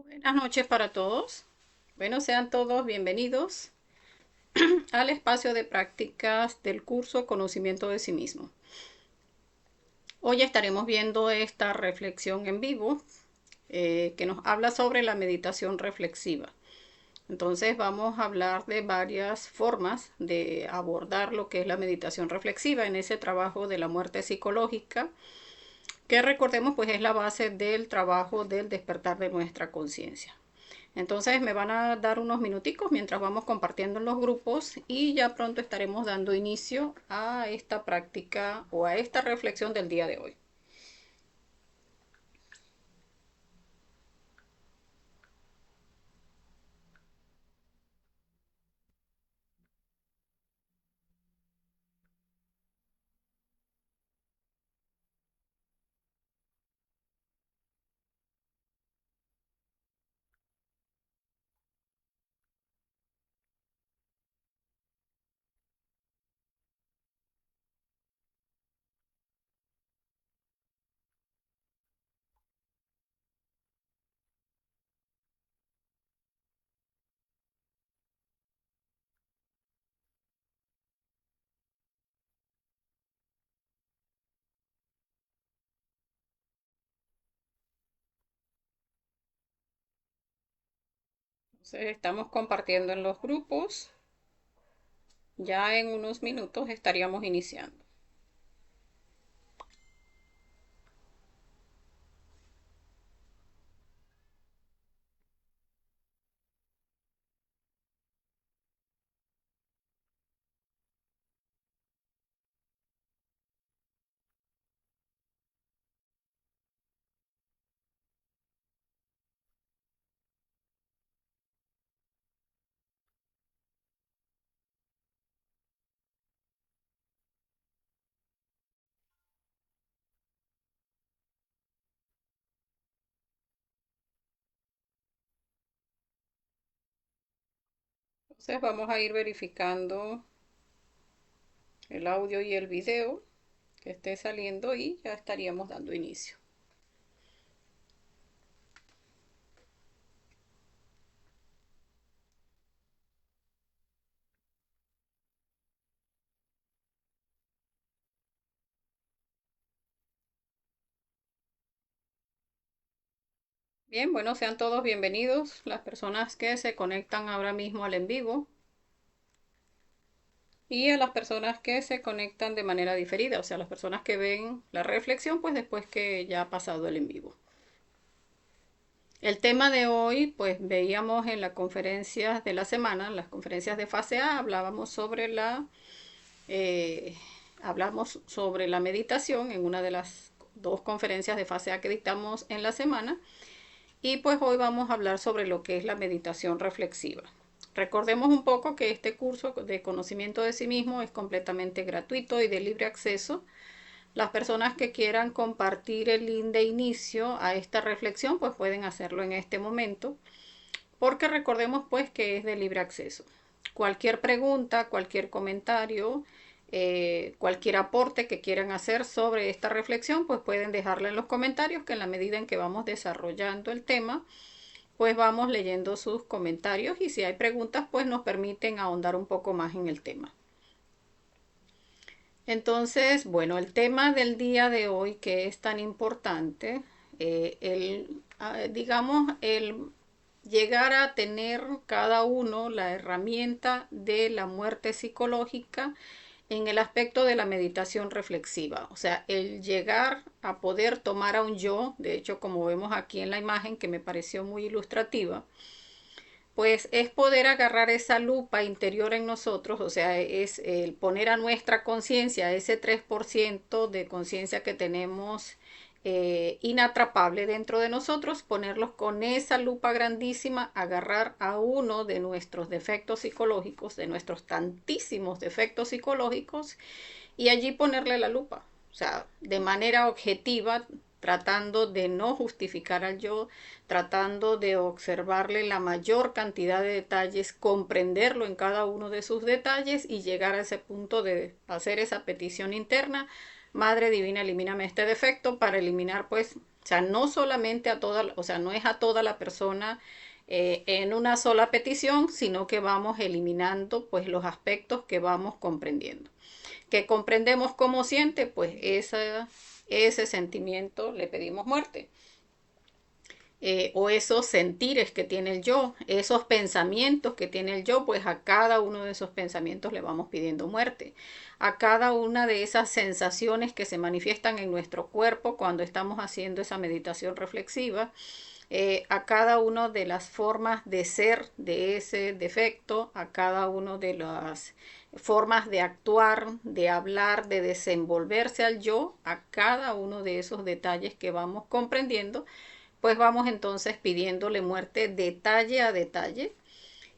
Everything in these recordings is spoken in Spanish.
Buenas noches para todos. Bueno, sean todos bienvenidos al espacio de prácticas del curso Conocimiento de sí mismo. Hoy estaremos viendo esta reflexión en vivo que nos habla sobre la meditación reflexiva. Entonces vamos a hablar de varias formas de abordar lo que es la meditación reflexiva en ese trabajo de la muerte psicológica, que recordemos pues es la base del trabajo del despertar de nuestra conciencia. Entonces me van a dar unos minuticos mientras vamos compartiendo en los grupos y ya pronto estaremos dando inicio a esta práctica o a esta reflexión del día de hoy. Entonces estamos compartiendo en los grupos. Ya en unos minutos estaríamos iniciando. Entonces vamos a ir verificando el audio y el video que esté saliendo y ya estaríamos dando inicio. Bien, bueno, sean todos bienvenidos las personas que se conectan ahora mismo al en vivo y a las personas que se conectan de manera diferida, o sea, las personas que ven la reflexión pues después que ya ha pasado el en vivo. El tema de hoy, pues veíamos en las conferencias de la semana, las conferencias de fase A, eh, hablamos sobre la meditación en una de las dos conferencias de fase A que dictamos en la semana. Y pues hoy vamos a hablar sobre lo que es la meditación reflexiva. Recordemos un poco que este curso de conocimiento de sí mismo es completamente gratuito y de libre acceso. Las personas que quieran compartir el link de inicio a esta reflexión pues pueden hacerlo en este momento, porque recordemos pues que es de libre acceso. Cualquier pregunta, cualquier comentario, cualquier aporte que quieran hacer sobre esta reflexión, pues pueden dejarla en los comentarios, que en la medida en que vamos desarrollando el tema, pues vamos leyendo sus comentarios y si hay preguntas, pues nos permiten ahondar un poco más en el tema. Entonces, bueno, el tema del día de hoy que es tan importante, digamos, el llegar a tener cada uno la herramienta de la muerte psicológica en el aspecto de la meditación reflexiva, o sea, el llegar a poder tomar a un yo, de hecho, como vemos aquí en la imagen que me pareció muy ilustrativa, pues es poder agarrar esa lupa interior en nosotros, o sea, es el poner a nuestra conciencia, ese 3% de conciencia que tenemos inatrapable dentro de nosotros, ponerlos con esa lupa grandísima, agarrar a uno de nuestros defectos psicológicos, de nuestros tantísimos defectos psicológicos, y allí ponerle la lupa, o sea, de manera objetiva, tratando de no justificar al yo, tratando de observarle la mayor cantidad de detalles, comprenderlo en cada uno de sus detalles y llegar a ese punto de hacer esa petición interna: Madre Divina, elimíname este defecto, para eliminar pues O sea, no solamente a toda, o sea, no es a toda la persona en una sola petición, sino que vamos eliminando pues los aspectos que vamos comprendiendo. Que comprendemos cómo siente, pues ese sentimiento le pedimos muerte. O esos sentires que tiene el yo, esos pensamientos que tiene el yo, pues a cada uno de esos pensamientos le vamos pidiendo muerte. A cada una de esas sensaciones que se manifiestan en nuestro cuerpo cuando estamos haciendo esa meditación reflexiva, a cada una de las formas de ser de ese defecto, a cada una de las formas de actuar, de hablar, de desenvolverse al yo, a cada uno de esos detalles que vamos comprendiendo, pues vamos entonces pidiéndole muerte detalle a detalle.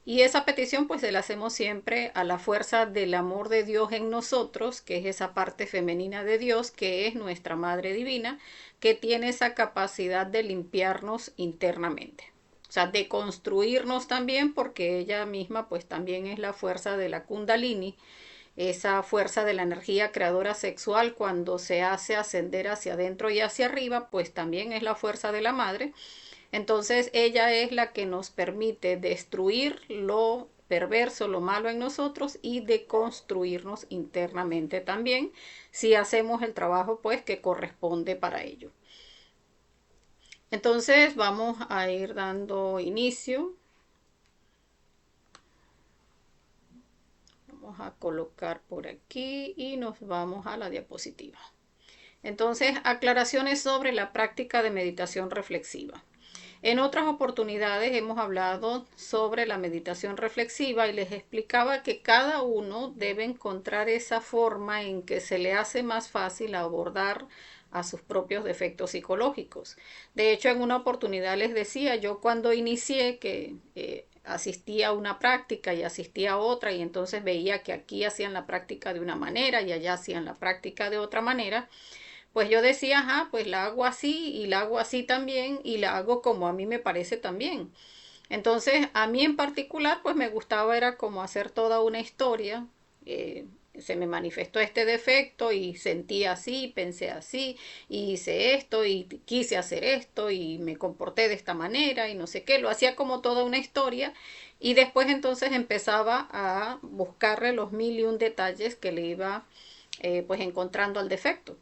Y esa petición pues se la hacemos siempre a la fuerza del amor de Dios en nosotros, que es esa parte femenina de Dios, que es nuestra Madre Divina, que tiene esa capacidad de limpiarnos internamente. O sea, de construirnos también, porque ella misma pues también es la fuerza de la Kundalini, esa fuerza de la energía creadora sexual cuando se hace ascender hacia adentro y hacia arriba, pues también es la fuerza de la madre. Entonces ella es la que nos permite destruir lo perverso, lo malo en nosotros y de construirnos internamente también, si hacemos el trabajo pues que corresponde para ello. Entonces vamos a ir dando inicio. Vamos a colocar por aquí y nos vamos a la diapositiva. Entonces, aclaraciones sobre la práctica de meditación reflexiva. En otras oportunidades hemos hablado sobre la meditación reflexiva y les explicaba que cada uno debe encontrar esa forma en que se le hace más fácil abordar a sus propios defectos psicológicos. De hecho, en una oportunidad les decía, yo cuando inicié que asistía a una práctica y asistía a otra y entonces veía que aquí hacían la práctica de una manera y allá hacían la práctica de otra manera, pues yo decía, ajá, pues la hago así y la hago así también y la hago como a mí me parece también. Entonces, a mí en particular, pues me gustaba era como hacer toda una historia. Se me manifestó este defecto y sentí así, pensé así, y hice esto y quise hacer esto y me comporté de esta manera y no sé qué. Lo hacía como toda una historia y después entonces empezaba a buscarle los mil y un detalles que le iba pues encontrando al defecto.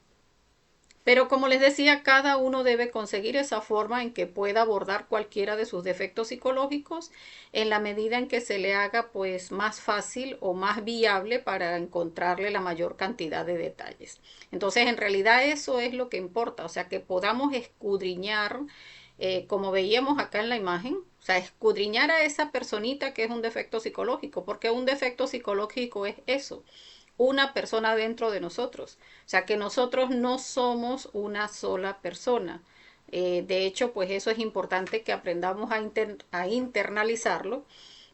Pero como les decía, cada uno debe conseguir esa forma en que pueda abordar cualquiera de sus defectos psicológicos en la medida en que se le haga pues más fácil o más viable para encontrarle la mayor cantidad de detalles. Entonces, en realidad eso es lo que importa, o sea, que podamos escudriñar, como veíamos acá en la imagen, o sea, escudriñar a esa personita que es un defecto psicológico, porque un defecto psicológico es eso, una persona dentro de nosotros. O sea, que nosotros no somos una sola persona. De hecho, pues eso es importante que aprendamos a internalizarlo,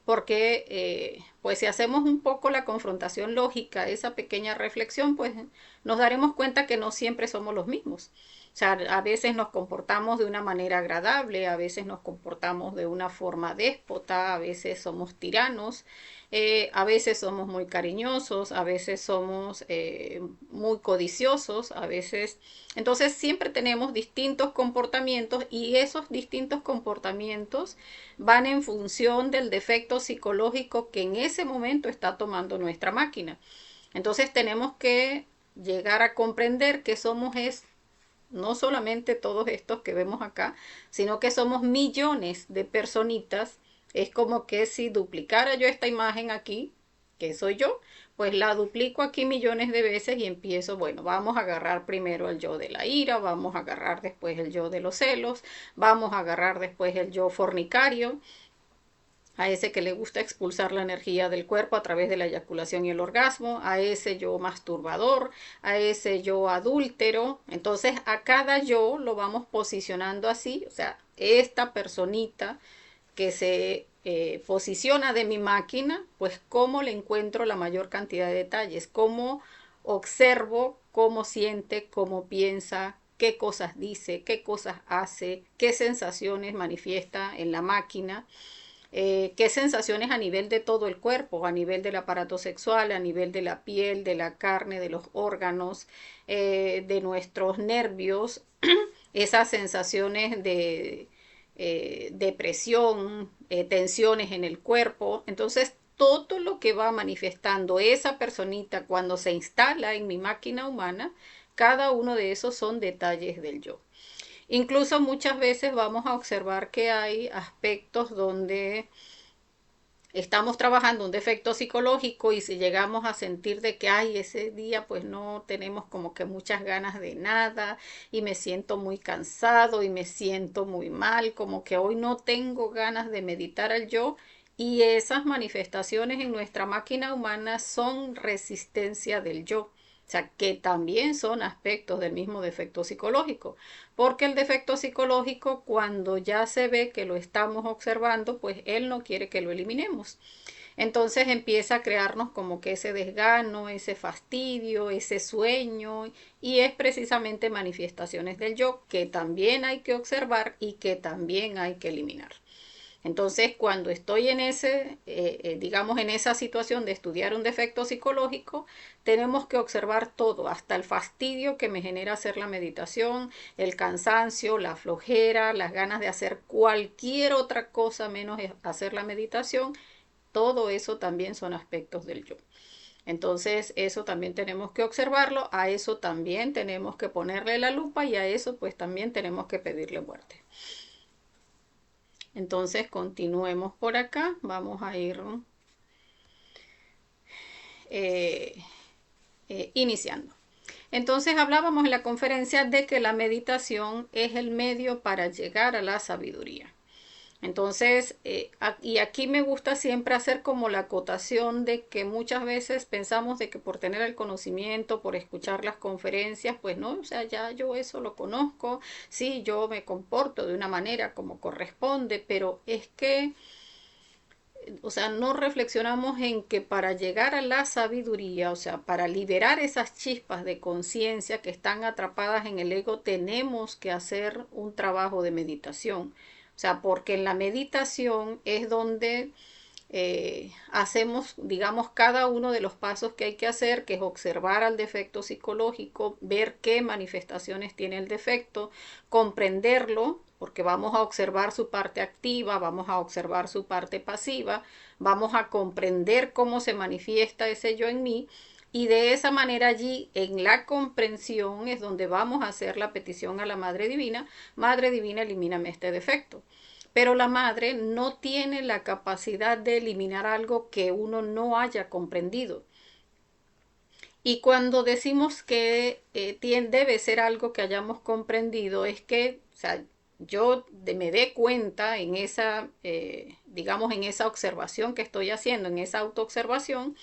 porque pues si hacemos un poco la confrontación lógica, esa pequeña reflexión, pues nos daremos cuenta que no siempre somos los mismos. O sea, a veces nos comportamos de una manera agradable, a veces nos comportamos de una forma déspota, a veces somos tiranos, a veces somos muy cariñosos, a veces somos muy codiciosos, a veces... Entonces siempre tenemos distintos comportamientos y esos distintos comportamientos van en función del defecto psicológico que en ese momento está tomando nuestra máquina. Entonces tenemos que llegar a comprender que somos no solamente todos estos que vemos acá, sino que somos millones de personitas. Es como que si duplicara yo esta imagen aquí, que soy yo, pues la duplico aquí millones de veces y empiezo, bueno, vamos a agarrar primero el yo de la ira, vamos a agarrar después el yo de los celos, vamos a agarrar después el yo fornicario, a ese que le gusta expulsar la energía del cuerpo a través de la eyaculación y el orgasmo, a ese yo masturbador, a ese yo adúltero. Entonces a cada yo lo vamos posicionando así, o sea, esta personita que se posiciona de mi máquina, pues cómo le encuentro la mayor cantidad de detalles, cómo observo, cómo siente, cómo piensa, qué cosas dice, qué cosas hace, qué sensaciones manifiesta en la máquina, qué sensaciones a nivel de todo el cuerpo, a nivel del aparato sexual, a nivel de la piel, de la carne, de los órganos, de nuestros nervios, esas sensaciones de depresión, tensiones en el cuerpo. Entonces, todo lo que va manifestando esa personita cuando se instala en mi máquina humana, cada uno de esos son detalles del yo. Incluso muchas veces vamos a observar que hay aspectos donde estamos trabajando un defecto psicológico y si llegamos a sentir de que ay, ese día pues no tenemos como que muchas ganas de nada y me siento muy cansado y me siento muy mal, como que hoy no tengo ganas de meditar al yo, y esas manifestaciones en nuestra máquina humana son resistencia del yo. O sea, que también son aspectos del mismo defecto psicológico, porque el defecto psicológico, cuando ya se ve que lo estamos observando, pues él no quiere que lo eliminemos. Entonces empieza a crearnos como que ese desgano, ese fastidio, ese sueño, y es precisamente manifestaciones del yo que también hay que observar y que también hay que eliminar. Entonces, cuando estoy en digamos, en esa situación de estudiar un defecto psicológico, tenemos que observar todo, hasta el fastidio que me genera hacer la meditación, el cansancio, la flojera, las ganas de hacer cualquier otra cosa menos hacer la meditación. Todo eso también son aspectos del yo. Entonces, eso también tenemos que observarlo, a eso también tenemos que ponerle la lupa y a eso pues también tenemos que pedirle muerte. Entonces continuemos por acá, vamos a ir eh, iniciando. Entonces hablábamos en la conferencia de que la meditación es el medio para llegar a la sabiduría. Entonces, y aquí me gusta siempre hacer como la acotación de que muchas veces pensamos de que por tener el conocimiento, por escuchar las conferencias, pues no, o sea, ya yo eso lo conozco, sí, yo me comporto de una manera como corresponde, pero es que, o sea, no reflexionamos en que para llegar a la sabiduría, o sea, para liberar esas chispas de conciencia que están atrapadas en el ego, tenemos que hacer un trabajo de meditación. O sea, porque en la meditación es donde hacemos, digamos, cada uno de los pasos que hay que hacer, que es observar al defecto psicológico, ver qué manifestaciones tiene el defecto, comprenderlo, porque vamos a observar su parte activa, vamos a observar su parte pasiva, vamos a comprender cómo se manifiesta ese yo en mí, y de esa manera allí en la comprensión es donde vamos a hacer la petición a la Madre Divina: Madre Divina, elimíname este defecto. Pero la madre no tiene la capacidad de eliminar algo que uno no haya comprendido. Y cuando decimos que debe ser algo que hayamos comprendido, es que, o sea, me dé cuenta en esa, digamos, en esa observación que estoy haciendo, en esa autoobservación,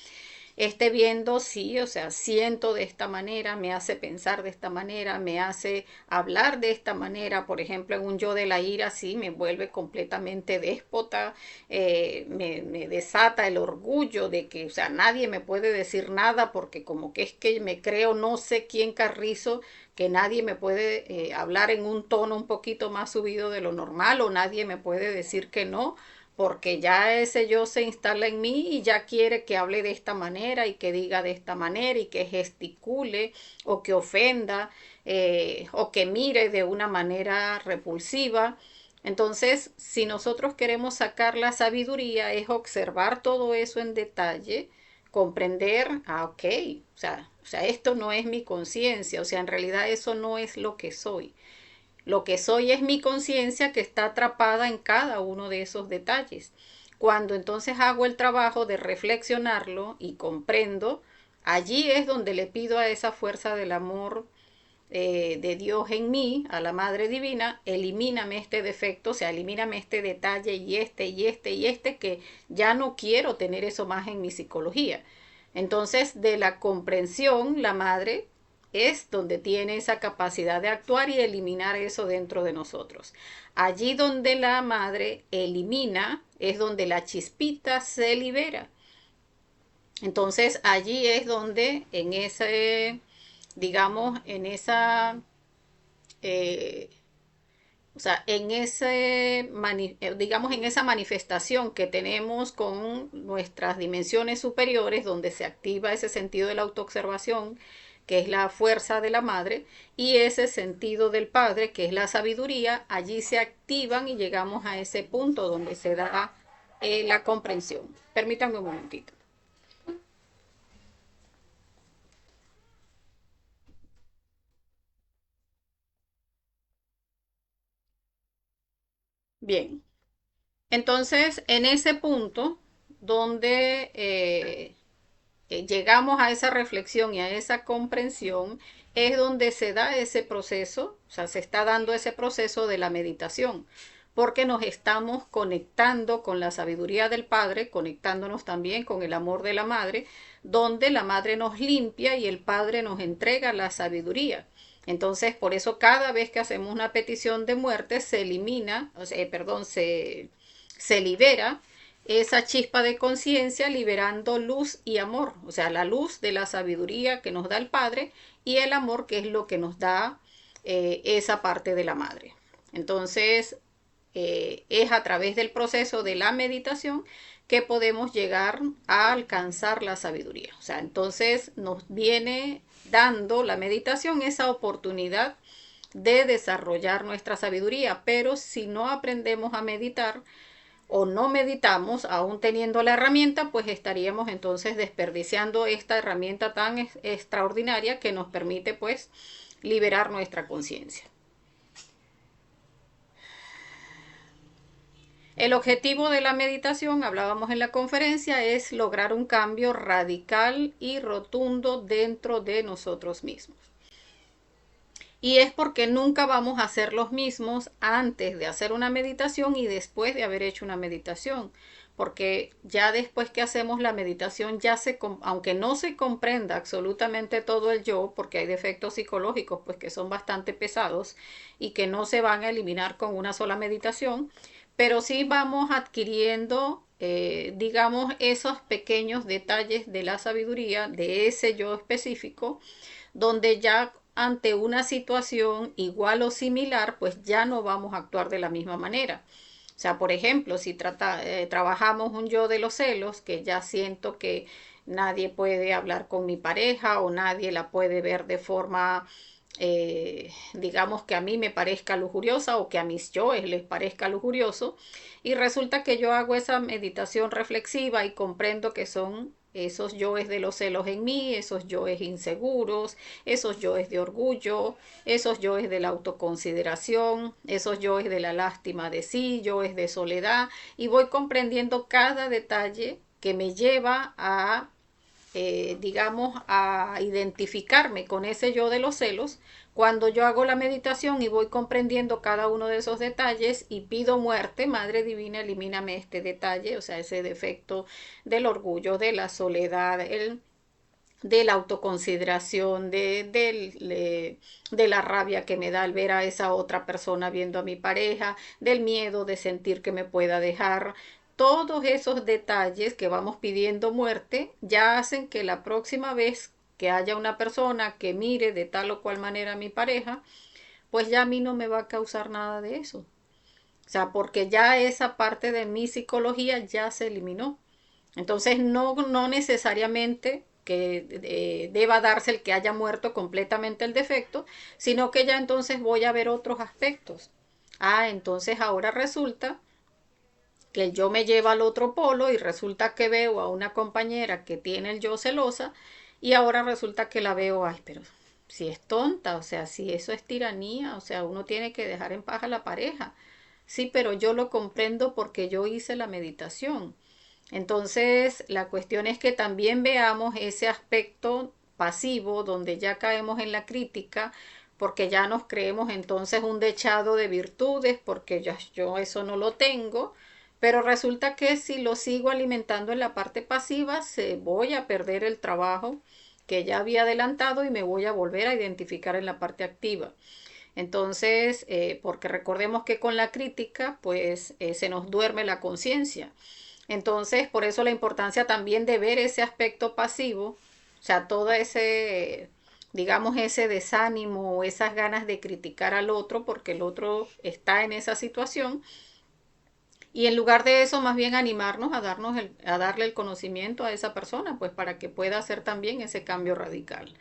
esté viendo, sí, o sea, siento de esta manera, me hace pensar de esta manera, me hace hablar de esta manera. Por ejemplo, en un yo de la ira, sí, me vuelve completamente déspota, me desata el orgullo de que, o sea, nadie me puede decir nada porque como que es que me creo no sé quién carrizo, que nadie me puede hablar en un tono un poquito más subido de lo normal, o nadie me puede decir que no, porque ya ese yo se instala en mí y ya quiere que hable de esta manera y que diga de esta manera y que gesticule o que ofenda o que mire de una manera repulsiva. Entonces, si nosotros queremos sacar la sabiduría, es observar todo eso en detalle, comprender, ok, o sea, esto no es mi conciencia, o sea, en realidad eso no es lo que soy. Lo que soy es mi conciencia que está atrapada en cada uno de esos detalles. Cuando entonces hago el trabajo de reflexionarlo y comprendo, allí es donde le pido a esa fuerza del amor de Dios en mí, a la Madre Divina: elimíname este defecto, o sea, elimíname este detalle y este y este y este, que ya no quiero tener eso más en mi psicología. Entonces, de la comprensión, la Madre es donde tiene esa capacidad de actuar y eliminar eso dentro de nosotros. Allí donde la Madre elimina es donde la chispita se libera. Entonces allí es donde en ese, digamos, en esa, eh, o sea, en ese, digamos, en esa manifestación que tenemos con nuestras dimensiones superiores, donde se activa ese sentido de la autoobservación que es la fuerza de la madre, y ese sentido del padre, que es la sabiduría, allí se activan y llegamos a ese punto donde se da la comprensión. Permítanme un momentito. Bien, entonces en ese punto donde llegamos a esa reflexión y a esa comprensión, es donde se da ese proceso, o sea, se está dando ese proceso de la meditación, porque nos estamos conectando con la sabiduría del Padre, conectándonos también con el amor de la Madre, donde la Madre nos limpia y el Padre nos entrega la sabiduría. Entonces, por eso cada vez que hacemos una petición de muerte, se elimina, o sea, perdón, se libera esa chispa de conciencia liberando luz y amor, o sea, la luz de la sabiduría que nos da el Padre y el amor que es lo que nos da esa parte de la Madre. Entonces, es a través del proceso de la meditación que podemos llegar a alcanzar la sabiduría. O sea, entonces nos viene dando la meditación esa oportunidad de desarrollar nuestra sabiduría, pero si no aprendemos a meditar, o no meditamos, aún teniendo la herramienta, pues estaríamos entonces desperdiciando esta herramienta tan extraordinaria que nos permite pues liberar nuestra conciencia. El objetivo de la meditación, hablábamos en la conferencia, es lograr un cambio radical y rotundo dentro de nosotros mismos. Y es porque nunca vamos a ser los mismos antes de hacer una meditación y después de haber hecho una meditación. Porque ya después que hacemos la meditación, aunque no se comprenda absolutamente todo el yo, porque hay defectos psicológicos pues que son bastante pesados y que no se van a eliminar con una sola meditación, pero sí vamos adquiriendo, digamos, esos pequeños detalles de la sabiduría, de ese yo específico, donde ya ante una situación igual o similar, pues ya no vamos a actuar de la misma manera. O sea, por ejemplo, si trabajamos un yo de los celos, que ya siento que nadie puede hablar con mi pareja o nadie la puede ver de forma, digamos, que a mí me parezca lujuriosa o que a mis yoes les parezca lujurioso, y resulta que yo hago esa meditación reflexiva y comprendo que son esos yoes de los celos en mí, esos yoes inseguros, esos yoes de orgullo, esos yoes de la autoconsideración, esos yoes de la lástima de sí, yoes de soledad, y voy comprendiendo cada detalle que me lleva a, digamos, a identificarme con ese yo de los celos. Cuando yo hago la meditación y voy comprendiendo cada uno de esos detalles y pido muerte, Madre Divina, elimíname este detalle, o sea, ese defecto del orgullo, de la soledad, de la autoconsideración, de la rabia que me da al ver a esa otra persona viendo a mi pareja, del miedo de sentir que me pueda dejar. Todos esos detalles que vamos pidiendo muerte ya hacen que la próxima vez que haya una persona que mire de tal o cual manera a mi pareja, pues ya a mí no me va a causar nada de eso. O sea, porque ya esa parte de mi psicología ya se eliminó. Entonces no necesariamente que deba darse el que haya muerto completamente el defecto, sino que ya entonces voy a ver otros aspectos. Ah, entonces ahora resulta que el yo me lleva al otro polo y resulta que veo a una compañera que tiene el yo celosa y ahora resulta que la veo, ay, pero si es tonta, o sea, si eso es tiranía, o sea, uno tiene que dejar en paz a la pareja. Sí, pero yo lo comprendo porque yo hice la meditación. Entonces, la cuestión es que también veamos ese aspecto pasivo donde ya caemos en la crítica porque ya nos creemos entonces un dechado de virtudes porque yo eso no lo tengo, pero resulta que si lo sigo alimentando en la parte pasiva, se voy a perder el trabajo que ya había adelantado y me voy a volver a identificar en la parte activa. Entonces, porque recordemos que con la crítica, pues se nos duerme la conciencia. Entonces, por eso la importancia también de ver ese aspecto pasivo, o sea, todo ese, digamos, ese desánimo o esas ganas de criticar al otro porque el otro está en esa situación. Y en lugar de eso, más bien animarnos a darle el conocimiento a esa persona, pues para que pueda hacer también ese cambio radical.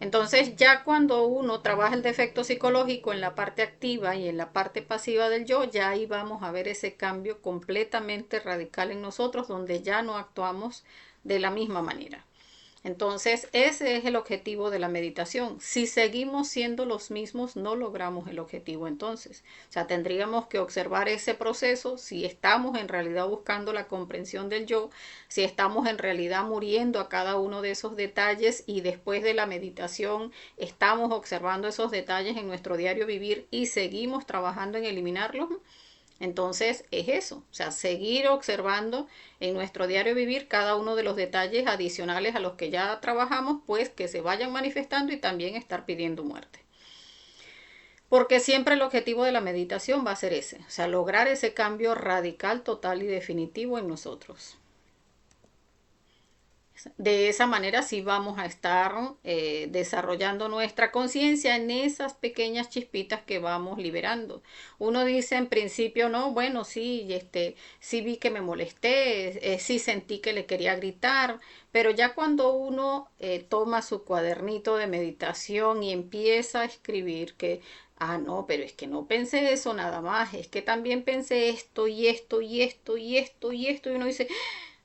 Entonces ya cuando uno trabaja el defecto psicológico en la parte activa y en la parte pasiva del yo, ya ahí vamos a ver ese cambio completamente radical en nosotros, donde ya no actuamos de la misma manera. Entonces, ese es el objetivo de la meditación. Si seguimos siendo los mismos, no logramos el objetivo entonces. O sea, tendríamos que observar ese proceso, si estamos en realidad buscando la comprensión del yo, si estamos en realidad muriendo a cada uno de esos detalles y después de la meditación estamos observando esos detalles en nuestro diario vivir y seguimos trabajando en eliminarlos. Entonces es eso, o sea, seguir observando en nuestro diario vivir cada uno de los detalles adicionales a los que ya trabajamos, pues que se vayan manifestando y también estar pidiendo muerte. Porque siempre el objetivo de la meditación va a ser ese, o sea, lograr ese cambio radical, total y definitivo en nosotros. De esa manera sí vamos a estar desarrollando nuestra conciencia en esas pequeñas chispitas que vamos liberando. Uno dice en principio, no, bueno, sí, sí vi que me molesté, sí sentí que le quería gritar, pero ya cuando uno toma su cuadernito de meditación y empieza a escribir que, ah, no, pero es que no pensé eso nada más, es que también pensé esto y esto y esto y esto y esto, y uno dice,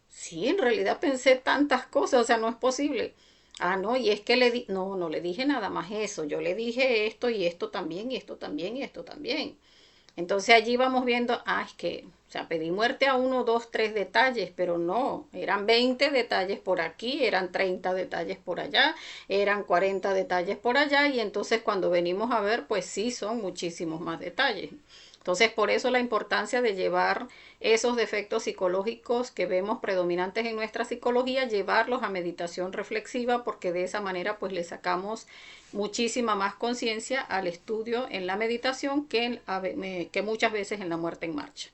sí, en realidad pensé tantas cosas, o sea, no es posible. Ah, no, y es que no le dije nada más eso, yo le dije esto y esto también y esto también y esto también. Entonces allí vamos viendo, ah, es que, o sea, pedí muerte a uno, dos, tres detalles, pero no, eran 20 detalles por aquí, eran 30 detalles por allá, eran 40 detalles por allá, y entonces cuando venimos a ver, pues sí, son muchísimos más detalles. Entonces, por eso la importancia de llevar esos defectos psicológicos que vemos predominantes en nuestra psicología, llevarlos a meditación reflexiva, porque de esa manera pues le sacamos muchísima más conciencia al estudio en la meditación que muchas veces en la muerte en marcha.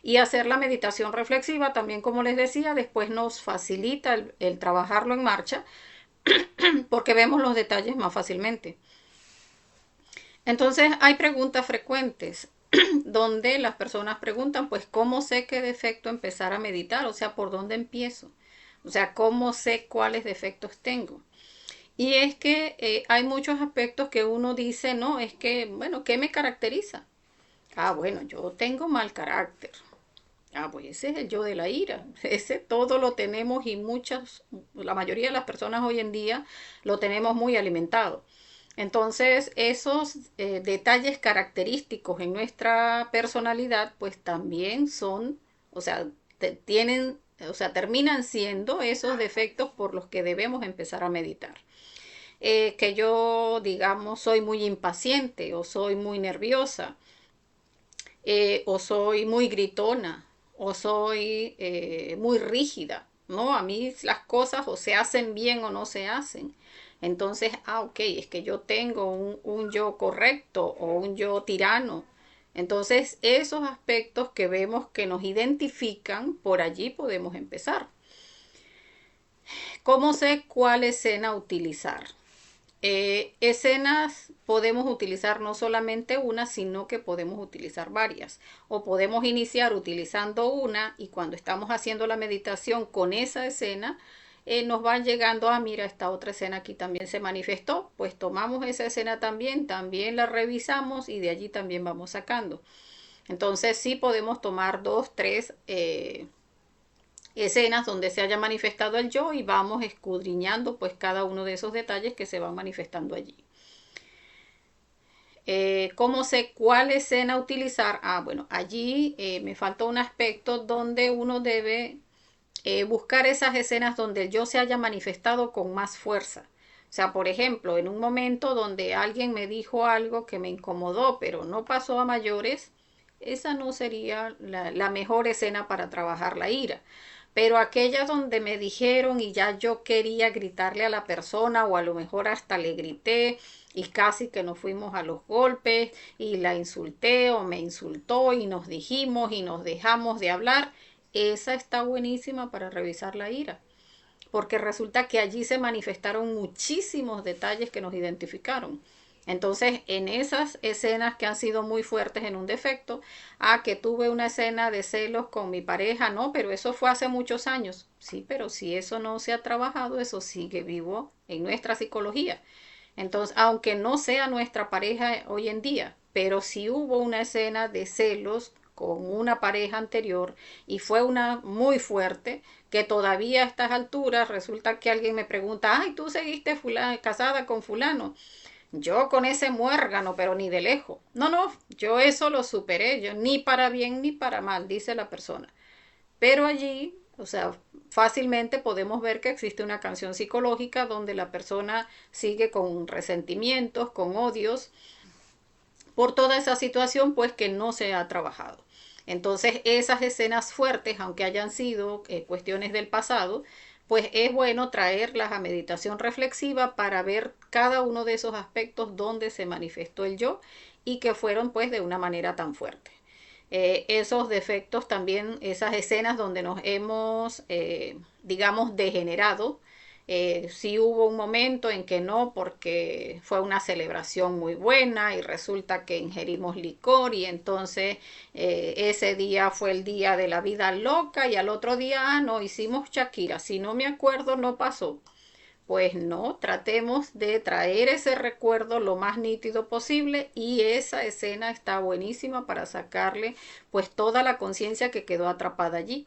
Y hacer la meditación reflexiva también, como les decía, después nos facilita el trabajarlo en marcha porque vemos los detalles más fácilmente. Entonces hay preguntas frecuentes donde las personas preguntan, pues, ¿cómo sé qué defecto empezar a meditar? O sea, ¿por dónde empiezo? O sea, ¿cómo sé cuáles defectos tengo? Y es que hay muchos aspectos que uno dice, no, es que, bueno, ¿qué me caracteriza? Ah, bueno, yo tengo mal carácter. Ah, pues ese es el yo de la ira. Ese todo lo tenemos y la mayoría de las personas hoy en día lo tenemos muy alimentado. Entonces, esos detalles característicos en nuestra personalidad, pues también son, o sea, tienen, o sea, terminan siendo esos defectos por los que debemos empezar a meditar. Que yo, digamos, soy muy impaciente o soy muy nerviosa o soy muy gritona o soy muy rígida, ¿no? A mí las cosas o se hacen bien o no se hacen. Entonces, ok, es que yo tengo un yo correcto o un yo tirano. Entonces, esos aspectos que vemos que nos identifican, por allí podemos empezar. ¿Cómo sé cuál escena utilizar? Escenas podemos utilizar no solamente una, sino que podemos utilizar varias. O podemos iniciar utilizando una y cuando estamos haciendo la meditación con esa escena, nos van llegando, ah, mira, esta otra escena aquí también se manifestó, pues tomamos esa escena también, también la revisamos y de allí también vamos sacando. Entonces sí podemos tomar dos, tres escenas donde se haya manifestado el yo y vamos escudriñando pues cada uno de esos detalles que se van manifestando allí. ¿Cómo sé cuál escena utilizar? Ah, bueno, allí me falta un aspecto donde uno debe buscar esas escenas donde el yo se haya manifestado con más fuerza. O sea, por ejemplo, en un momento donde alguien me dijo algo que me incomodó, pero no pasó a mayores, esa no sería la mejor escena para trabajar la ira. Pero aquellas donde me dijeron y ya yo quería gritarle a la persona o a lo mejor hasta le grité y casi que nos fuimos a los golpes y la insulté o me insultó y nos dijimos y nos dejamos de hablar, esa está buenísima para revisar la ira. Porque resulta que allí se manifestaron muchísimos detalles que nos identificaron. Entonces, en esas escenas que han sido muy fuertes en un defecto, que tuve una escena de celos con mi pareja, no, pero eso fue hace muchos años. Sí, pero si eso no se ha trabajado, eso sigue vivo en nuestra psicología. Entonces, aunque no sea nuestra pareja hoy en día, pero si hubo una escena de celos con una pareja anterior y fue una muy fuerte, que todavía a estas alturas resulta que alguien me pregunta, ay, tú seguiste casada con fulano. Yo con ese muérgano, pero ni de lejos. No, no, yo eso lo superé, yo ni para bien ni para mal, dice la persona. Pero allí, o sea, fácilmente podemos ver que existe una canción psicológica donde la persona sigue con resentimientos, con odios, por toda esa situación pues que no se ha trabajado. Entonces esas escenas fuertes, aunque hayan sido cuestiones del pasado, pues es bueno traerlas a meditación reflexiva para ver cada uno de esos aspectos donde se manifestó el yo y que fueron pues de una manera tan fuerte. Esos defectos también, esas escenas donde nos hemos, digamos, degenerado. Sí hubo un momento en que no, porque fue una celebración muy buena y resulta que ingerimos licor y entonces ese día fue el día de la vida loca y al otro día, no, hicimos Shakira. Si no me acuerdo, no pasó. Pues no, tratemos de traer ese recuerdo lo más nítido posible y esa escena está buenísima para sacarle pues toda la conciencia que quedó atrapada allí.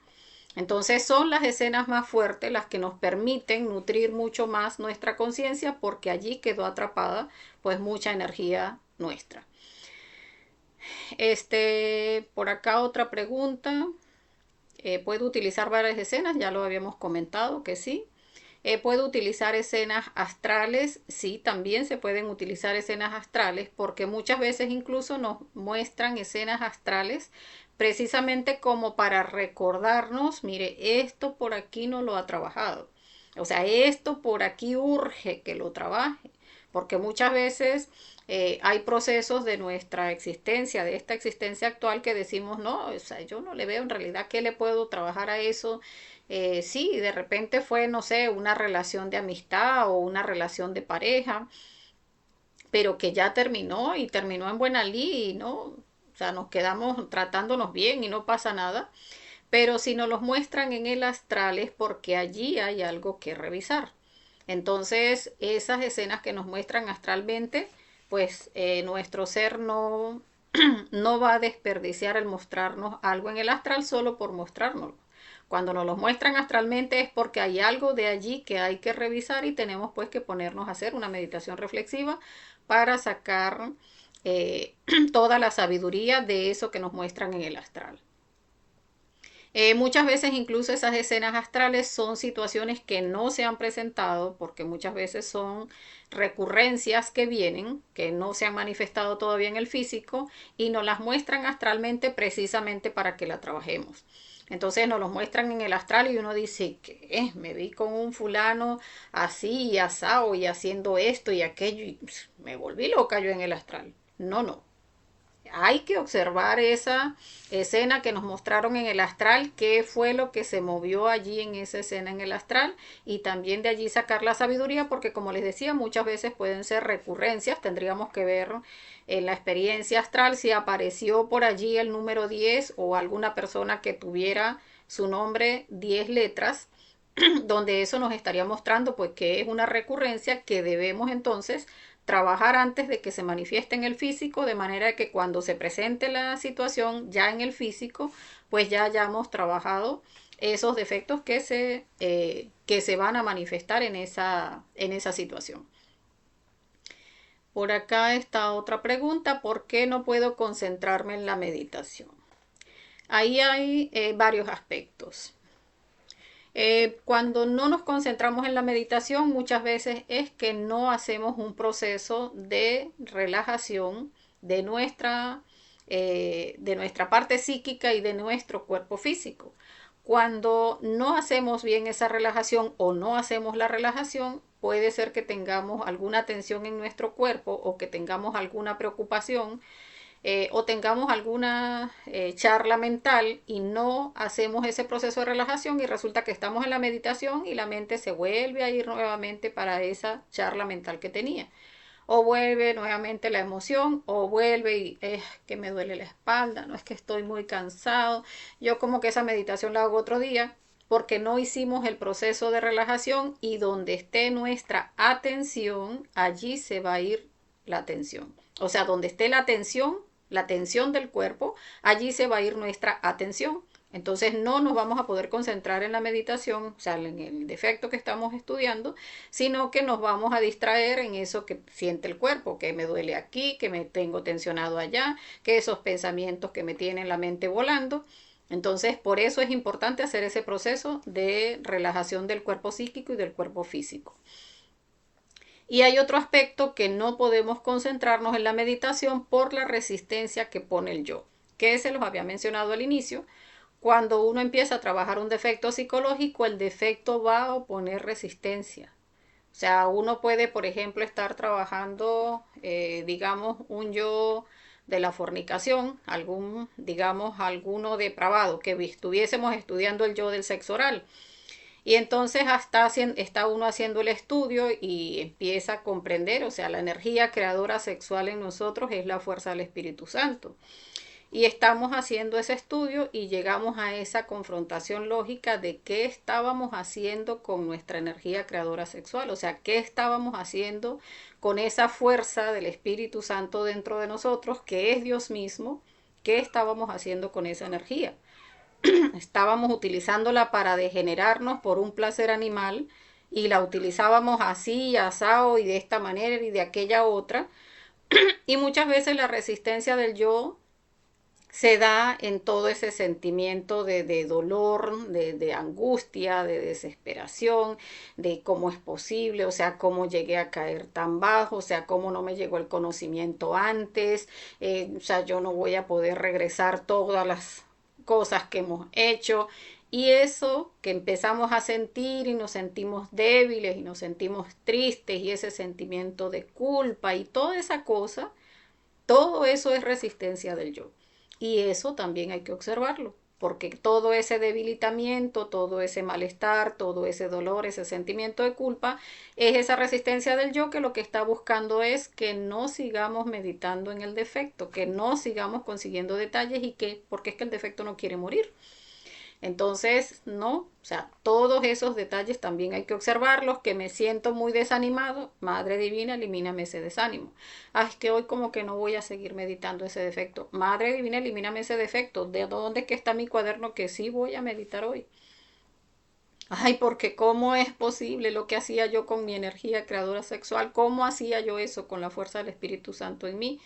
Entonces son las escenas más fuertes las que nos permiten nutrir mucho más nuestra conciencia porque allí quedó atrapada pues mucha energía nuestra. Por acá otra pregunta. ¿Puedo utilizar varias escenas? Ya lo habíamos comentado que sí. ¿Puedo utilizar escenas astrales? Sí, también se pueden utilizar escenas astrales porque muchas veces incluso nos muestran escenas astrales precisamente como para recordarnos, mire, esto por aquí no lo ha trabajado. O sea, esto por aquí urge que lo trabaje. Porque muchas veces hay procesos de nuestra existencia, de esta existencia actual, que decimos, no, o sea, yo no le veo en realidad qué le puedo trabajar a eso. Sí, de repente fue, no sé, una relación de amistad o una relación de pareja, pero que ya terminó y terminó en buena lid, ¿no? O sea, nos quedamos tratándonos bien y no pasa nada. Pero si nos los muestran en el astral es porque allí hay algo que revisar. Entonces, esas escenas que nos muestran astralmente, pues nuestro ser no, no va a desperdiciar el mostrarnos algo en el astral solo por mostrárnoslo. Cuando nos lo muestran astralmente es porque hay algo de allí que hay que revisar y tenemos pues que ponernos a hacer una meditación reflexiva para sacar toda la sabiduría de eso que nos muestran en el astral. Muchas veces incluso esas escenas astrales son situaciones que no se han presentado porque muchas veces son recurrencias que vienen, que no se han manifestado todavía en el físico y nos las muestran astralmente precisamente para que la trabajemos. Entonces nos los muestran en el astral y uno dice, ¿qué? Me vi con un fulano así y asado y haciendo esto y aquello y me volví loca yo en el astral. No, no, hay que observar esa escena que nos mostraron en el astral, qué fue lo que se movió allí en esa escena en el astral y también de allí sacar la sabiduría porque como les decía muchas veces pueden ser recurrencias, tendríamos que ver en la experiencia astral si apareció por allí el número 10 o alguna persona que tuviera su nombre 10 letras donde eso nos estaría mostrando pues que es una recurrencia que debemos entonces trabajar antes de que se manifieste en el físico, de manera que cuando se presente la situación ya en el físico, pues ya hayamos trabajado esos defectos que se van a manifestar en esa situación. Por acá está otra pregunta, ¿por qué no puedo concentrarme en la meditación? Ahí hay varios aspectos. Cuando no nos concentramos en la meditación, muchas veces es que no hacemos un proceso de relajación de nuestra parte psíquica y de nuestro cuerpo físico. Cuando no hacemos bien esa relajación o no hacemos la relajación, puede ser que tengamos alguna tensión en nuestro cuerpo o que tengamos alguna preocupación o tengamos alguna charla mental y no hacemos ese proceso de relajación y resulta que estamos en la meditación y la mente se vuelve a ir nuevamente para esa charla mental que tenía. O vuelve nuevamente la emoción, o vuelve y es que me duele la espalda, no es que estoy muy cansado. Yo como que esa meditación la hago otro día porque no hicimos el proceso de relajación, y donde esté nuestra atención, allí se va a ir la atención. O sea, donde esté la tensión del cuerpo, allí se va a ir nuestra atención. Entonces no nos vamos a poder concentrar en la meditación, o sea, en el defecto que estamos estudiando, sino que nos vamos a distraer en eso que siente el cuerpo, que me duele aquí, que me tengo tensionado allá, que esos pensamientos que me tienen la mente volando. Entonces, por eso es importante hacer ese proceso de relajación del cuerpo psíquico y del cuerpo físico. Y hay otro aspecto que no podemos concentrarnos en la meditación por la resistencia que pone el yo, que se los había mencionado al inicio. Cuando uno empieza a trabajar un defecto psicológico, el defecto va a oponer resistencia. O sea, uno puede, por ejemplo, estar trabajando, digamos, un yo de la fornicación, digamos, alguno depravado, que estuviésemos estudiando el yo del sexo oral. Y entonces está uno haciendo el estudio y empieza a comprender, o sea, la energía creadora sexual en nosotros es la fuerza del Espíritu Santo. Y estamos haciendo ese estudio y llegamos a esa confrontación lógica de qué estábamos haciendo con nuestra energía creadora sexual, o sea, qué estábamos haciendo con esa fuerza del Espíritu Santo dentro de nosotros, que es Dios mismo, qué estábamos haciendo con esa energía. Estábamos utilizándola para degenerarnos por un placer animal, y la utilizábamos así, asado y de esta manera y de aquella otra, y muchas veces la resistencia del yo se da en todo ese sentimiento de dolor, de angustia, de desesperación, de cómo es posible, o sea, cómo llegué a caer tan bajo, o sea, cómo no me llegó el conocimiento antes, o sea, yo no voy a poder regresar todas las cosas que hemos hecho. Y eso que empezamos a sentir y nos sentimos débiles y nos sentimos tristes, y ese sentimiento de culpa y toda esa cosa, todo eso es resistencia del yo. Y eso también hay que observarlo, porque todo ese debilitamiento, todo ese malestar, todo ese dolor, ese sentimiento de culpa, es esa resistencia del yo, que lo que está buscando es que no sigamos meditando en el defecto, que no sigamos consiguiendo detalles, porque es que el defecto no quiere morir. Entonces, no, o sea, todos esos detalles también hay que observarlos. Que me siento muy desanimado, Madre Divina, elimíname ese desánimo. Ah, es que hoy como que no voy a seguir meditando ese defecto. Madre Divina, elimíname ese defecto. ¿De dónde es que está mi cuaderno que sí voy a meditar hoy? Ay, porque ¿cómo es posible lo que hacía yo con mi energía creadora sexual? ¿Cómo hacía yo eso con la fuerza del Espíritu Santo en mí?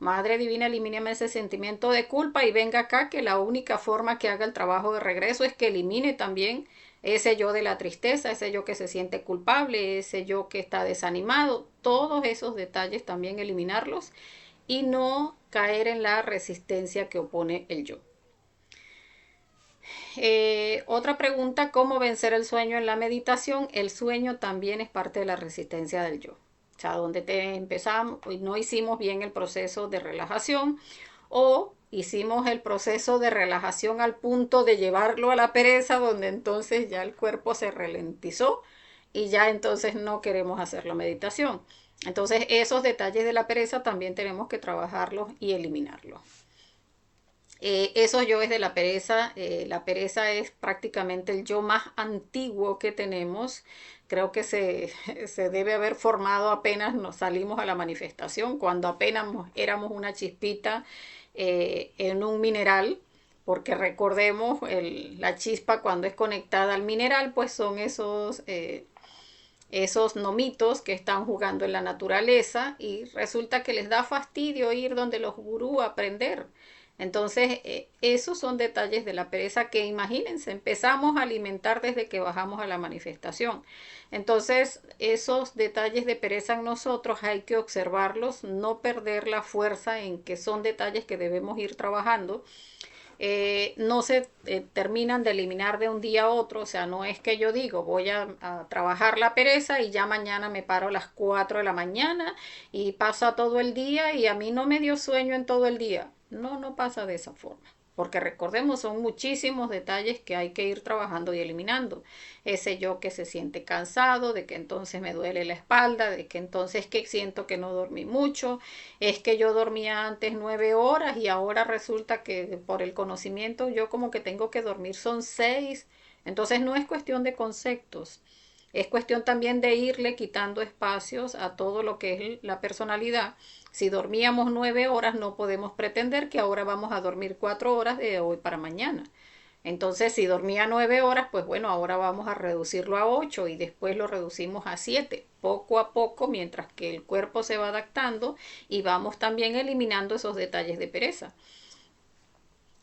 Madre Divina, elimíname ese sentimiento de culpa y venga acá, que la única forma que haga el trabajo de regreso es que elimine también ese yo de la tristeza, ese yo que se siente culpable, ese yo que está desanimado. Todos esos detalles también eliminarlos, y no caer en la resistencia que opone el yo. Otra pregunta: ¿cómo vencer el sueño en la meditación? El sueño también es parte de la resistencia del yo. O sea, donde empezamos y no hicimos bien el proceso de relajación, o hicimos el proceso de relajación al punto de llevarlo a la pereza, donde entonces ya el cuerpo se ralentizó y ya entonces no queremos hacer la meditación. Entonces esos detalles de la pereza también tenemos que trabajarlos y eliminarlos. Esos yoes de la pereza es prácticamente el yo más antiguo que tenemos. Creo que se debe haber formado apenas nos salimos a la manifestación, cuando apenas éramos una chispita en un mineral, porque recordemos, la chispa cuando es conectada al mineral, pues son esos nomitos que están jugando en la naturaleza, y resulta que les da fastidio ir donde los gurús a aprender. Entonces, esos son detalles de la pereza que, imagínense, empezamos a alimentar desde que bajamos a la manifestación. Entonces, esos detalles de pereza en nosotros hay que observarlos, no perder la fuerza en que son detalles que debemos ir trabajando. No se terminan de eliminar de un día a otro. O sea, no es que yo digo voy a trabajar la pereza y ya mañana me paro a las 4 de la mañana y pasa todo el día y a mí no me dio sueño en todo el día. No, no pasa de esa forma. Porque recordemos, son muchísimos detalles que hay que ir trabajando y eliminando. Ese yo que se siente cansado, de que entonces me duele la espalda, de que entonces que siento que no dormí mucho, es que yo dormía antes 9 horas y ahora resulta que por el conocimiento yo como que tengo que dormir son 6, Entonces no es cuestión de conceptos, es cuestión también de irle quitando espacios a todo lo que es la personalidad. Si dormíamos 9 horas, no podemos pretender que ahora vamos a dormir 4 horas de hoy para mañana. Entonces, si dormía 9 horas, pues bueno, ahora vamos a reducirlo a 8 y después lo reducimos a 7, poco a poco, mientras que el cuerpo se va adaptando y vamos también eliminando esos detalles de pereza.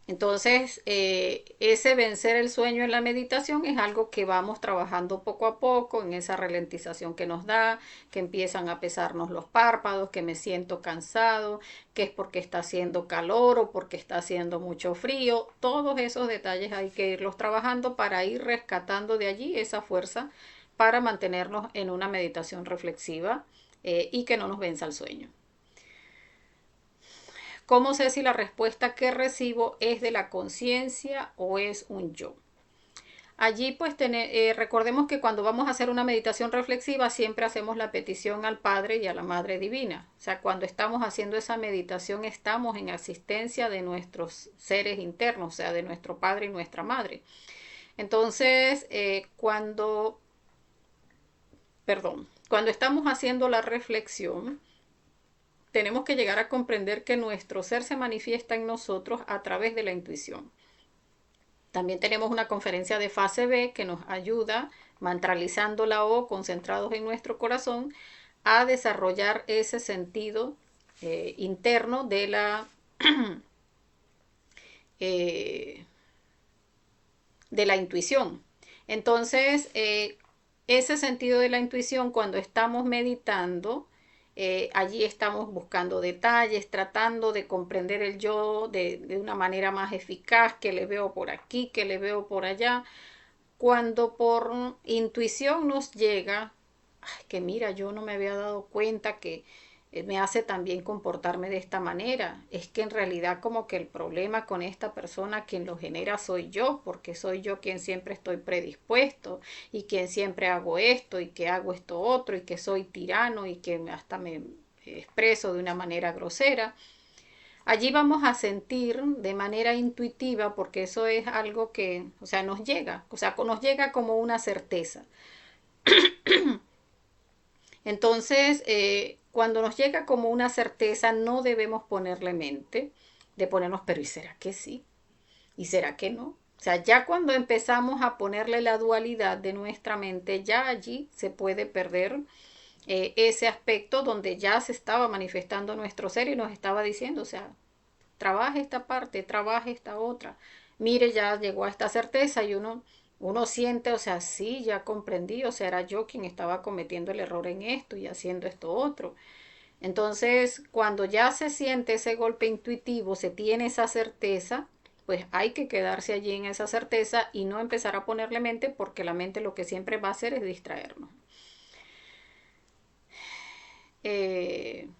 Entonces, ese vencer el sueño en la meditación es algo que vamos trabajando poco a poco en esa ralentización que nos da, que empiezan a pesarnos los párpados, que me siento cansado, que es porque está haciendo calor o porque está haciendo mucho frío. Todos esos detalles hay que irlos trabajando para ir rescatando de allí esa fuerza para mantenernos en una meditación reflexiva y que no nos venza el sueño. ¿Cómo sé si la respuesta que recibo es de la conciencia o es un yo? Allí pues recordemos que cuando vamos a hacer una meditación reflexiva siempre hacemos la petición al Padre y a la Madre Divina. O sea, cuando estamos haciendo esa meditación estamos en asistencia de nuestros seres internos, o sea, de nuestro Padre y nuestra Madre. Entonces, cuando estamos haciendo la reflexión, tenemos que llegar a comprender que nuestro ser se manifiesta en nosotros a través de la intuición. También tenemos una conferencia de fase B que nos ayuda, mantralizando la O, concentrados en nuestro corazón, a desarrollar ese sentido interno de la intuición. Entonces, ese sentido de la intuición, cuando estamos meditando, allí estamos buscando detalles, tratando de comprender el yo de una manera más eficaz, que le veo por aquí, que le veo por allá. Cuando por intuición nos llega, ay, que mira, yo no me había dado cuenta que me hace también comportarme de esta manera. Es que en realidad como que el problema con esta persona quien lo genera soy yo, porque soy yo quien siempre estoy predispuesto y quien siempre hago esto y que hago esto otro y que soy tirano y que hasta me expreso de una manera grosera. Allí vamos a sentir de manera intuitiva, porque eso es algo que, o sea, nos llega como una certeza. Entonces, cuando nos llega como una certeza, no debemos ponerle mente de ponernos, pero ¿y será que sí? ¿Y será que no? O sea, ya cuando empezamos a ponerle la dualidad de nuestra mente, ya allí se puede perder ese aspecto donde ya se estaba manifestando nuestro ser y nos estaba diciendo, o sea, trabaje esta parte, trabaje esta otra. Mire, ya llegó a esta certeza y uno siente, o sea, sí, ya comprendí, o sea, era yo quien estaba cometiendo el error en esto y haciendo esto otro. Entonces, cuando ya se siente ese golpe intuitivo, se tiene esa certeza, pues hay que quedarse allí en esa certeza y no empezar a ponerle mente, porque la mente lo que siempre va a hacer es distraernos. ¿En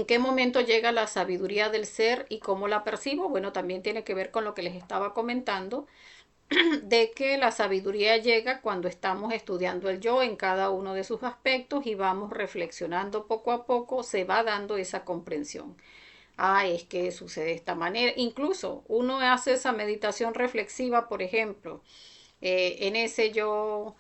qué momento llega la sabiduría del ser y cómo la percibo? Bueno, también tiene que ver con lo que les estaba comentando, de que la sabiduría llega cuando estamos estudiando el yo en cada uno de sus aspectos y vamos reflexionando poco a poco, se va dando esa comprensión. Ah, es que sucede de esta manera. Incluso uno hace esa meditación reflexiva, por ejemplo, en ese yo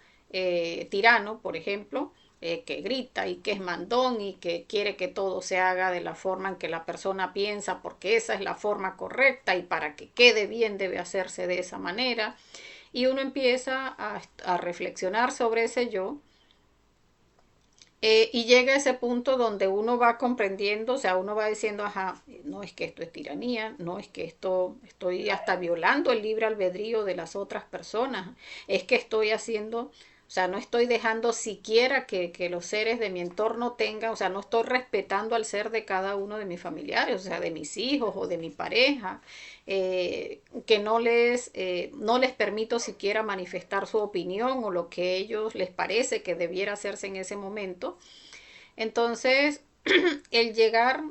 tirano, por ejemplo, que grita y que es mandón y que quiere que todo se haga de la forma en que la persona piensa, porque esa es la forma correcta y para que quede bien debe hacerse de esa manera. Y uno empieza a reflexionar sobre ese yo. Y llega a ese punto donde uno va comprendiendo, o sea, uno va diciendo, ajá, no es que esto es tiranía, no es que esto estoy hasta violando el libre albedrío de las otras personas, es que estoy haciendo, o sea, no estoy dejando siquiera que los seres de mi entorno tengan, o sea, no estoy respetando al ser de cada uno de mis familiares, o sea, de mis hijos o de mi pareja, que no les permito siquiera manifestar su opinión o lo que a ellos les parece que debiera hacerse en ese momento. Entonces, el llegar,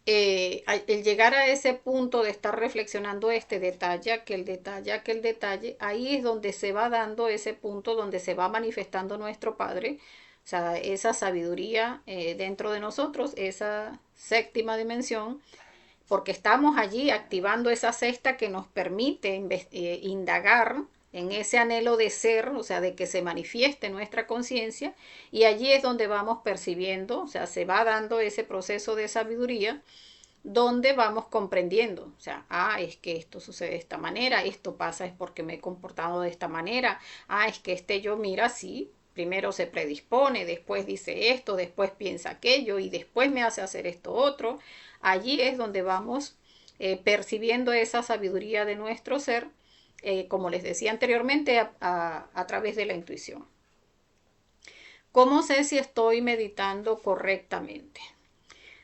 el llegar a ese punto de estar reflexionando este detalle, aquel detalle, ahí es donde se va dando ese punto donde se va manifestando nuestro Padre, o sea, esa sabiduría dentro de nosotros, esa séptima dimensión, porque estamos allí activando esa cesta que nos permite indagar en ese anhelo de ser, o sea, de que se manifieste nuestra conciencia, y allí es donde vamos percibiendo, o sea, se va dando ese proceso de sabiduría, donde vamos comprendiendo, o sea, es que esto sucede de esta manera, esto pasa es porque me he comportado de esta manera, es que yo mira, sí, primero se predispone, después dice esto, después piensa aquello y después me hace hacer esto otro. Allí es donde vamos percibiendo esa sabiduría de nuestro ser, como les decía anteriormente, a través de la intuición. ¿Cómo sé si estoy meditando correctamente?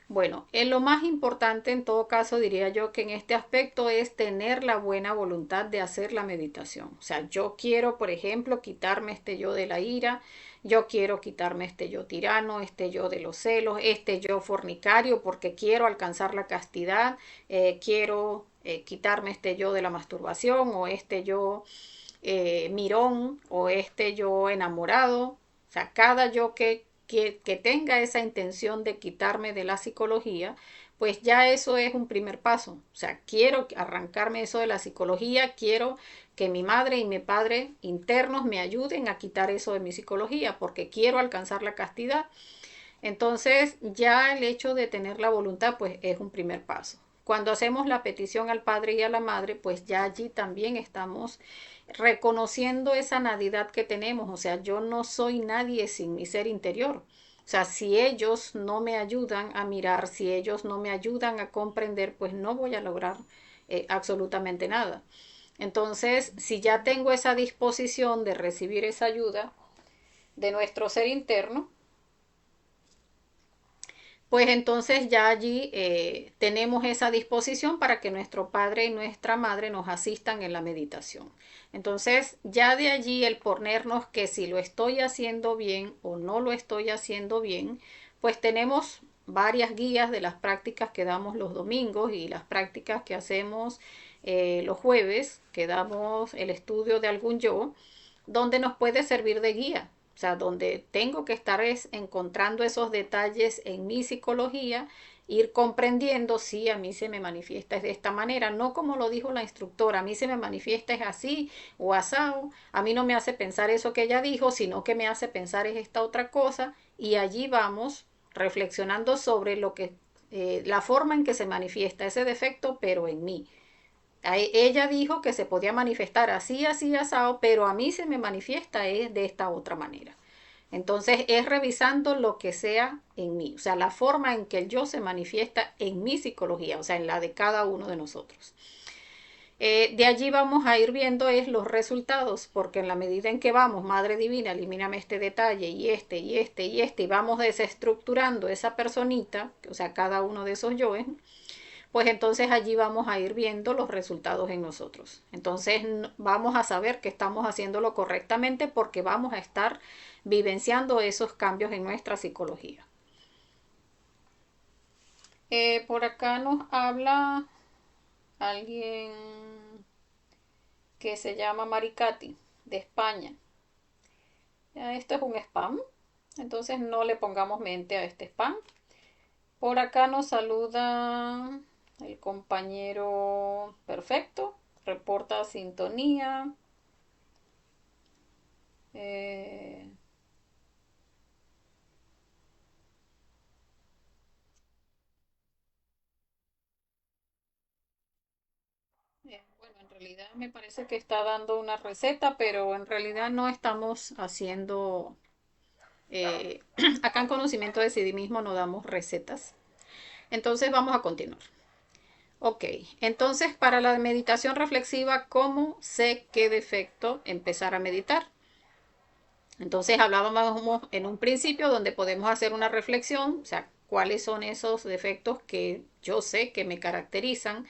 Bueno, lo más importante en todo caso diría yo que en este aspecto es tener la buena voluntad de hacer la meditación. O sea, yo quiero, por ejemplo, quitarme este yo de la ira, yo quiero quitarme este yo tirano, este yo de los celos, este yo fornicario porque quiero alcanzar la castidad, quiero quitarme este yo de la masturbación o este yo mirón o este yo enamorado. O sea, cada yo que tenga esa intención de quitarme de la psicología, pues ya eso es un primer paso. O sea, quiero arrancarme eso de la psicología, quiero que mi madre y mi padre internos me ayuden a quitar eso de mi psicología, porque quiero alcanzar la castidad. Entonces, ya el hecho de tener la voluntad, pues es un primer paso. Cuando hacemos la petición al padre y a la madre, pues ya allí también estamos reconociendo esa nadidad que tenemos. O sea, yo no soy nadie sin mi ser interior. O sea, si ellos no me ayudan a mirar, si ellos no me ayudan a comprender, pues no voy a lograr absolutamente nada. Entonces, si ya tengo esa disposición de recibir esa ayuda de nuestro ser interno, pues entonces ya allí tenemos esa disposición para que nuestro padre y nuestra madre nos asistan en la meditación. Entonces ya de allí el ponernos que si lo estoy haciendo bien o no lo estoy haciendo bien, pues tenemos varias guías de las prácticas que damos los domingos y las prácticas que hacemos los jueves, que damos el estudio de algún yo, donde nos puede servir de guía. O sea, donde tengo que estar es encontrando esos detalles en mi psicología, ir comprendiendo si a mí se me manifiesta es de esta manera, no como lo dijo la instructora, a mí se me manifiesta es así o asado, a mí no me hace pensar eso que ella dijo, sino que me hace pensar es esta otra cosa, y allí vamos reflexionando sobre lo que la forma en que se manifiesta ese defecto, pero en mí. Ella dijo que se podía manifestar así, así, asado, pero a mí se me manifiesta es de esta otra manera. Entonces es revisando lo que sea en mí, o sea, la forma en que el yo se manifiesta en mi psicología, o sea, en la de cada uno de nosotros. De allí vamos a ir viendo es los resultados, porque en la medida en que vamos, Madre Divina, elimíname este detalle y este y este y este, y vamos desestructurando esa personita, o sea, cada uno de esos yoes, pues entonces allí vamos a ir viendo los resultados en nosotros. Entonces vamos a saber que estamos haciéndolo correctamente porque vamos a estar vivenciando esos cambios en nuestra psicología. Por acá nos habla alguien que se llama Maricati, de España. Esto es un spam, entonces no le pongamos mente a este spam. Por acá nos saluda el compañero perfecto, reporta sintonía. Eh, bueno, en realidad me parece que está dando una receta, pero en realidad no estamos haciendo... acá en Conocimiento de Sí mismo no damos recetas. Entonces vamos a continuar. Ok, entonces para la meditación reflexiva, ¿cómo sé qué defecto empezar a meditar? Entonces hablábamos en un principio donde podemos hacer una reflexión, o sea, cuáles son esos defectos que yo sé que me caracterizan,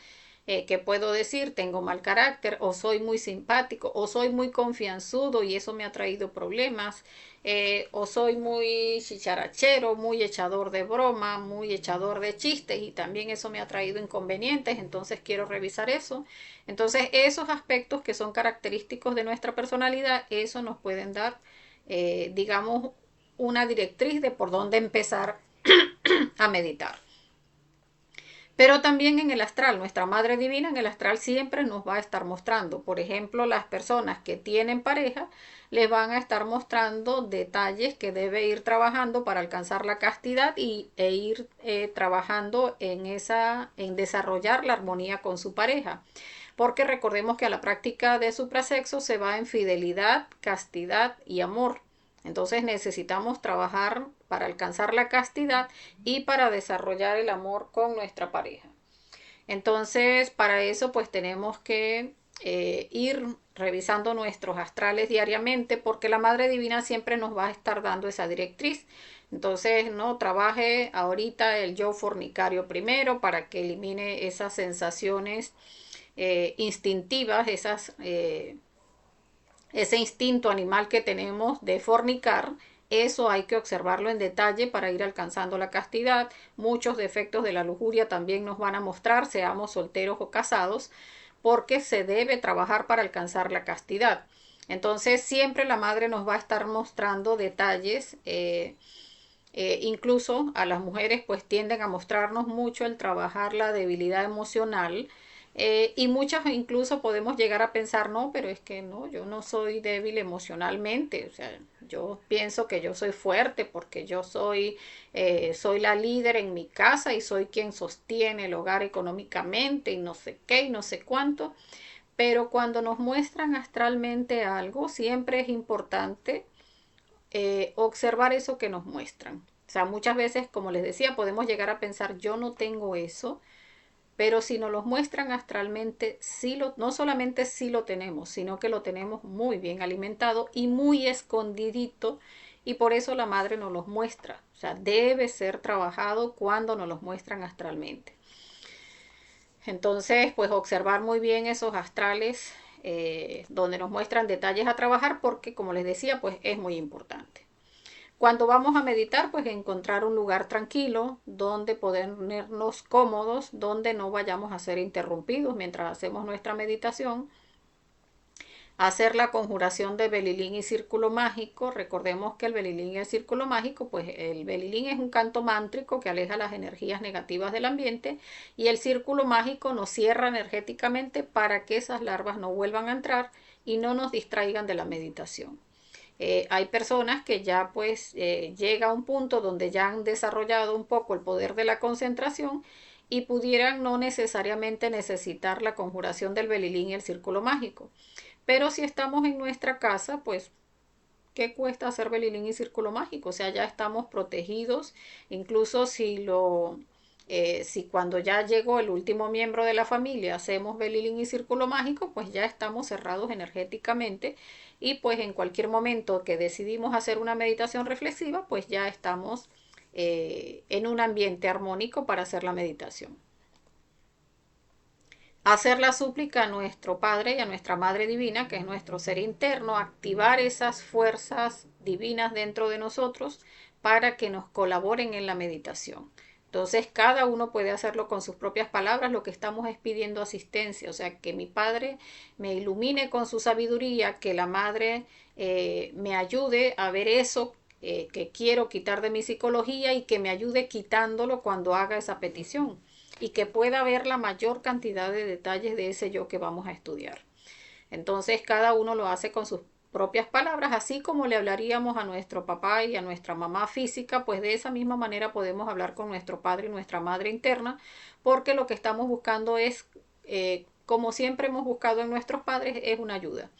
que puedo decir, tengo mal carácter, o soy muy simpático, o soy muy confianzudo y eso me ha traído problemas, o soy muy chicharachero, muy echador de broma, muy echador de chistes y también eso me ha traído inconvenientes, entonces quiero revisar eso. Entonces esos aspectos que son característicos de nuestra personalidad, eso nos pueden dar digamos, una directriz de por dónde empezar a meditar. Pero también en el astral, nuestra Madre Divina en el astral siempre nos va a estar mostrando. Por ejemplo, las personas que tienen pareja les van a estar mostrando detalles que debe ir trabajando para alcanzar la castidad e ir trabajando en desarrollar la armonía con su pareja. Porque recordemos que a la práctica de suprasexo se va en fidelidad, castidad y amor. Entonces necesitamos trabajar para alcanzar la castidad y para desarrollar el amor con nuestra pareja. Entonces, para eso pues tenemos que ir revisando nuestros astrales diariamente porque la Madre Divina siempre nos va a estar dando esa directriz. Entonces, no trabaje ahorita el yo fornicario primero para que elimine esas sensaciones instintivas, ese instinto animal que tenemos de fornicar. Eso hay que observarlo en detalle para ir alcanzando la castidad. Muchos defectos de la lujuria también nos van a mostrar, seamos solteros o casados, porque se debe trabajar para alcanzar la castidad. Entonces siempre la madre nos va a estar mostrando detalles. Incluso a las mujeres pues tienden a mostrarnos mucho el trabajar la debilidad emocional. Y muchas incluso podemos llegar a pensar, no, pero es que no, yo no soy débil emocionalmente, o sea, yo pienso que yo soy fuerte porque yo soy la líder en mi casa y soy quien sostiene el hogar económicamente y no sé qué y no sé cuánto, pero cuando nos muestran astralmente algo, siempre es importante observar eso que nos muestran. O sea, muchas veces, como les decía, podemos llegar a pensar, yo no tengo eso, pero si nos lo muestran astralmente, no solamente sí lo tenemos, sino que lo tenemos muy bien alimentado y muy escondidito, y por eso la madre nos los muestra. O sea, debe ser trabajado cuando nos los muestran astralmente. Entonces, pues observar muy bien esos astrales donde nos muestran detalles a trabajar porque, como les decía, pues es muy importante. Cuando vamos a meditar, pues encontrar un lugar tranquilo, donde ponernos cómodos, donde no vayamos a ser interrumpidos mientras hacemos nuestra meditación. Hacer la conjuración de Belilín y Círculo Mágico. Recordemos que el Belilín y el Círculo Mágico, pues el Belilín es un canto mántrico que aleja las energías negativas del ambiente y el Círculo Mágico nos cierra energéticamente para que esas larvas no vuelvan a entrar y no nos distraigan de la meditación. Hay personas que ya pues llega a un punto donde ya han desarrollado un poco el poder de la concentración y pudieran no necesariamente necesitar la conjuración del Belilín y el Círculo Mágico. Pero si estamos en nuestra casa, pues, ¿qué cuesta hacer Belilín y Círculo Mágico? O sea, ya estamos protegidos, incluso si cuando ya llegó el último miembro de la familia hacemos Belilín y Círculo Mágico, pues ya estamos cerrados energéticamente y pues en cualquier momento que decidimos hacer una meditación reflexiva, pues ya estamos en un ambiente armónico para hacer la meditación. Hacer la súplica a nuestro Padre y a nuestra Madre Divina, que es nuestro ser interno, activar esas fuerzas divinas dentro de nosotros para que nos colaboren en la meditación. Entonces cada uno puede hacerlo con sus propias palabras, lo que estamos es pidiendo asistencia, o sea, que mi Padre me ilumine con su sabiduría, que la Madre me ayude a ver eso que quiero quitar de mi psicología y que me ayude quitándolo cuando haga esa petición y que pueda ver la mayor cantidad de detalles de ese yo que vamos a estudiar. Entonces cada uno lo hace con sus propias palabras, así como le hablaríamos a nuestro papá y a nuestra mamá física, pues de esa misma manera podemos hablar con nuestro padre y nuestra madre interna, porque lo que estamos buscando es, como siempre hemos buscado en nuestros padres, es una ayuda.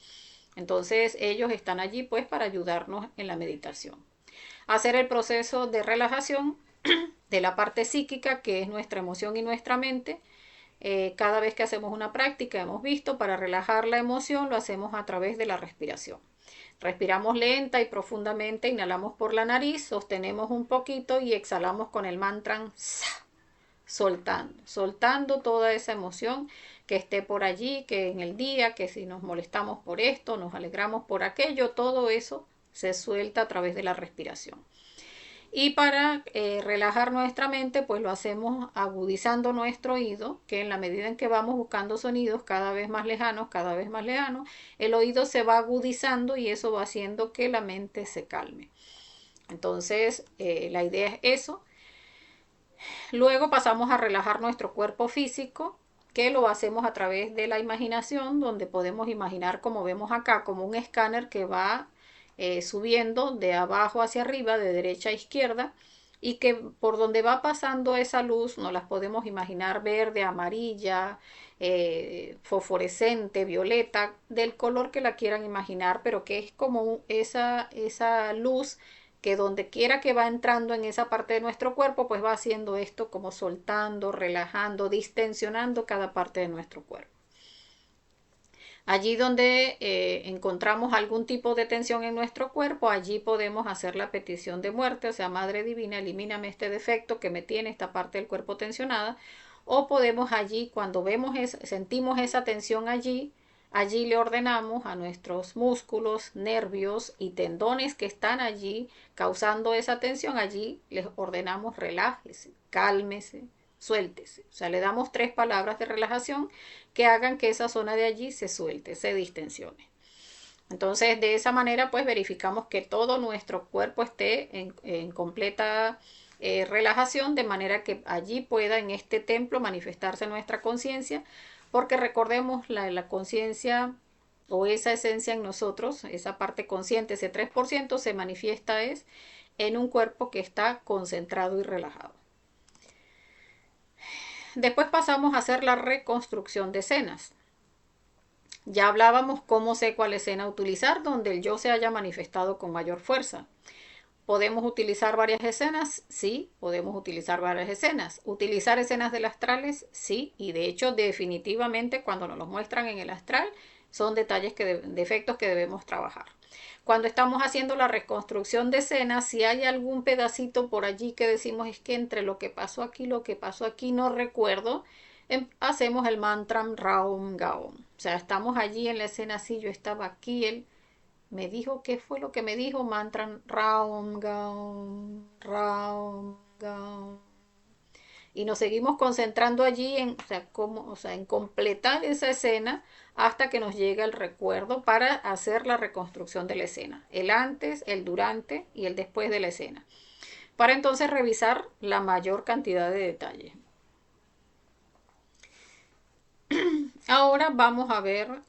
Entonces ellos están allí pues para ayudarnos en la meditación. Hacer el proceso de relajación de la parte psíquica, que es nuestra emoción y nuestra mente. Cada vez que hacemos una práctica, hemos visto, para relajar la emoción lo hacemos a través de la respiración. Respiramos lenta y profundamente, inhalamos por la nariz, sostenemos un poquito y exhalamos con el mantra sa, soltando toda esa emoción que esté por allí, que en el día, que si nos molestamos por esto, nos alegramos por aquello, todo eso se suelta a través de la respiración. Y para relajar nuestra mente, pues lo hacemos agudizando nuestro oído, que en la medida en que vamos buscando sonidos cada vez más lejanos, el oído se va agudizando y eso va haciendo que la mente se calme. Entonces, la idea es eso. Luego pasamos a relajar nuestro cuerpo físico, que lo hacemos a través de la imaginación, donde podemos imaginar, como vemos acá, como un escáner que va subiendo de abajo hacia arriba, de derecha a izquierda, y que por donde va pasando esa luz nos las podemos imaginar verde, amarilla, fosforescente, violeta, del color que la quieran imaginar, pero que es como esa luz que donde quiera que va entrando en esa parte de nuestro cuerpo, pues va haciendo esto como soltando, relajando, distensionando cada parte de nuestro cuerpo. Allí donde encontramos algún tipo de tensión en nuestro cuerpo, allí podemos hacer la petición de muerte, o sea, Madre Divina, elimíname este defecto que me tiene esta parte del cuerpo tensionada, o podemos allí, cuando sentimos esa tensión allí, allí le ordenamos a nuestros músculos, nervios y tendones que están allí causando esa tensión, allí les ordenamos relájese, cálmese, suéltese. O sea, le damos 3 palabras de relajación que hagan que esa zona de allí se suelte, se distensione. Entonces, de esa manera, pues verificamos que todo nuestro cuerpo esté en completa relajación, de manera que allí pueda en este templo manifestarse nuestra conciencia, porque recordemos la conciencia o esa esencia en nosotros, esa parte consciente, ese 3% se manifiesta es en un cuerpo que está concentrado y relajado. Después pasamos a hacer la reconstrucción de escenas. Ya hablábamos cómo sé cuál escena utilizar donde el yo se haya manifestado con mayor fuerza. ¿Podemos utilizar varias escenas? Sí, podemos utilizar varias escenas. ¿Utilizar escenas del astrales? Sí, y de hecho definitivamente cuando nos los muestran en el astral son defectos que debemos trabajar. Cuando estamos haciendo la reconstrucción de escenas, si hay algún pedacito por allí que decimos es que entre lo que pasó aquí, lo que pasó aquí, no recuerdo, hacemos el mantra Raum Gaum. O sea, estamos allí en la escena, sí, yo estaba aquí, él me dijo, ¿qué fue lo que me dijo? Mantra Raum Gaum, Raum Gaum. Y nos seguimos concentrando allí en completar esa escena hasta que nos llega el recuerdo para hacer la reconstrucción de la escena. El antes, el durante y el después de la escena. Para entonces revisar la mayor cantidad de detalles. Ahora vamos a ver...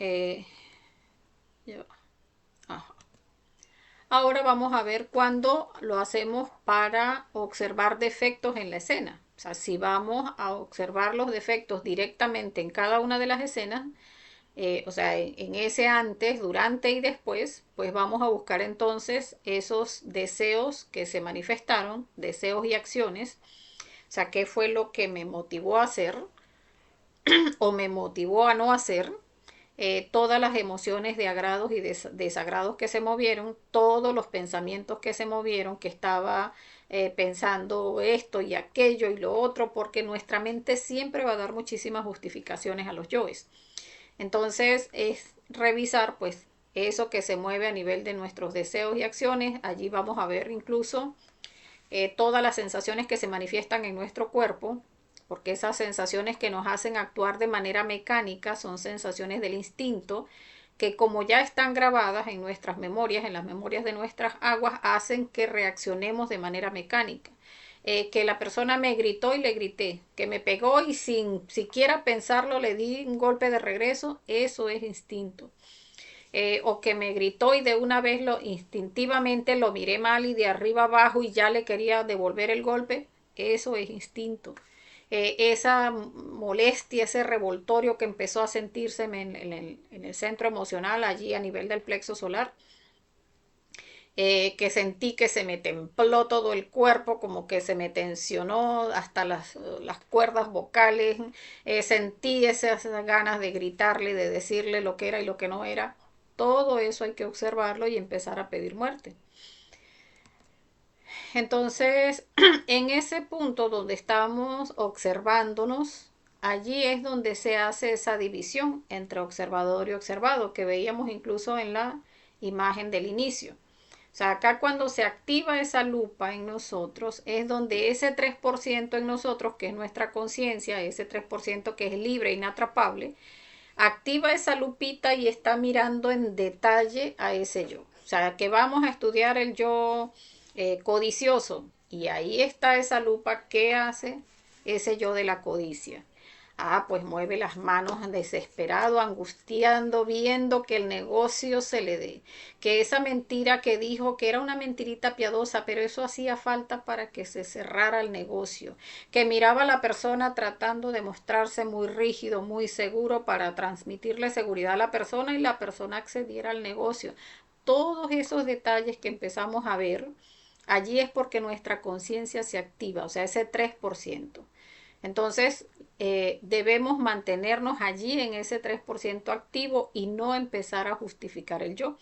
Ahora vamos a ver cuándo lo hacemos para observar defectos en la escena. O sea, si vamos a observar los defectos directamente en cada una de las escenas, o sea, en ese antes, durante y después, pues vamos a buscar entonces esos deseos que se manifestaron, deseos y acciones. O sea, qué fue lo que me motivó a hacer o me motivó a no hacer, todas las emociones de agrados y desagrados que se movieron, todos los pensamientos que se movieron, que estaba pensando esto y aquello y lo otro, porque nuestra mente siempre va a dar muchísimas justificaciones a los yoes. Entonces es revisar pues eso que se mueve a nivel de nuestros deseos y acciones. Allí vamos a ver incluso todas las sensaciones que se manifiestan en nuestro cuerpo, porque esas sensaciones que nos hacen actuar de manera mecánica son sensaciones del instinto, que como ya están grabadas en nuestras memorias, en las memorias de nuestras aguas, hacen que reaccionemos de manera mecánica. Que la persona me gritó y le grité, que me pegó y sin siquiera pensarlo le di un golpe de regreso, eso es instinto. O que me gritó y de una vez instintivamente lo miré mal y de arriba abajo y ya le quería devolver el golpe, eso es instinto. Esa molestia, ese revoltorio que empezó a sentirse en el centro emocional, allí a nivel del plexo solar, que sentí que se me templó todo el cuerpo, como que se me tensionó hasta las cuerdas vocales, sentí esas ganas de gritarle, de decirle lo que era y lo que no era. Todo eso hay que observarlo y empezar a pedir muerte. Entonces, en ese punto donde estamos observándonos, allí es donde se hace esa división entre observador y observado, que veíamos incluso en la imagen del inicio. O sea, acá cuando se activa esa lupa en nosotros, es donde ese 3% en nosotros, que es nuestra conciencia, ese 3% que es libre, inatrapable, activa esa lupita y está mirando en detalle a ese yo. O sea, que vamos a estudiar el yo codicioso. Y ahí está esa lupa. ¿Qué hace ese yo de la codicia? Ah, pues mueve las manos desesperado, angustiando, viendo que el negocio se le dé, que esa mentira que dijo que era una mentirita piadosa, pero eso hacía falta para que se cerrara el negocio, que miraba a la persona tratando de mostrarse muy rígido, muy seguro para transmitirle seguridad a la persona y la persona accediera al negocio. Todos esos detalles que empezamos a ver, allí es porque nuestra conciencia se activa, o sea, ese 3%. Entonces, debemos mantenernos allí en ese 3% activo y no empezar a justificar el yo.